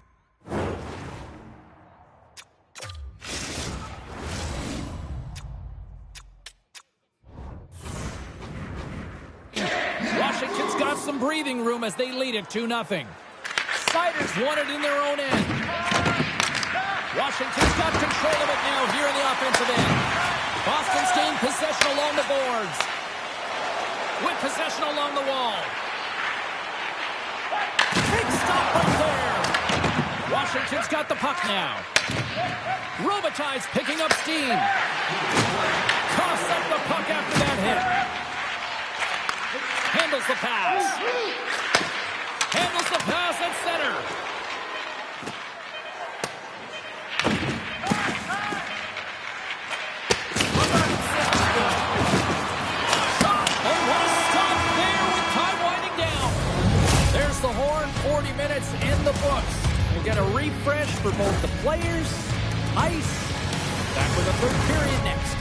Washington's got some breathing room as they lead it 2-0. Siders won it in their own end. Washington's got control of it now here in the offensive end. Boston's gained possession along the boards. With possession along the wall. Big stop right there. Washington's got the puck now. Robitaille's picking up steam. Coughs up the puck after that hit. Handles the pass. Handles the pass at center. Oh, what a stop there with time winding down. There's the horn. 40 minutes in the books. We'll get a refresh for both the players, ice. Back with the third period next.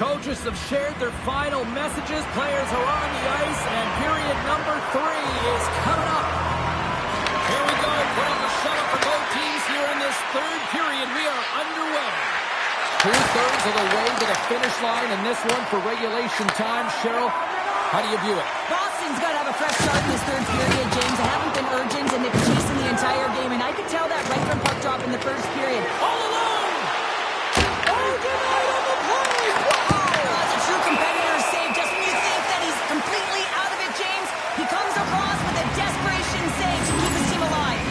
Coaches have shared their final messages. Players are on the ice, and period number 3 is coming up. Here we go. Put on the shuttle for both teams here in this third period. We are underway. 2/3 of the way to the finish line, and this one for regulation time. Cheryl, how do you view it? Boston's got to have a fresh start in this third period, James. They haven't been urgent, and they've been chasing the entire game, and I could tell that right from puck drop in the first period. All alone! Oh, denied on the play! That's a true competitor's save. Just when you think that he's completely out of it, James, he comes across with a desperation save to keep his team alive.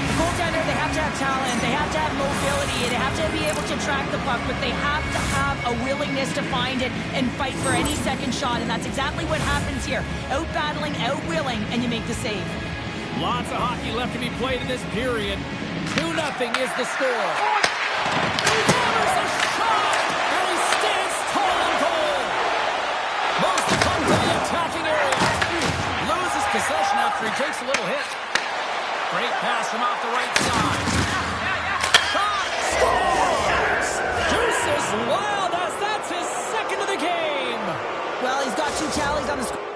The goaltender, they have to have talent, they have to have mobility, they have to be able to track the puck, but they have to have a willingness to find it and fight for any second shot, and that's exactly what happens here. Out-battling, out-willing, and you make the save. Lots of hockey left to be played in this period. 2-0 is the score. He hammers a shot, and he stands tall in goal. Moves the puck to the attacking area. Loses possession. Great pass from off the right side. Shot! Scores! Juice is wild as that's his second of the game. Well, he's got 2 tallies on the score.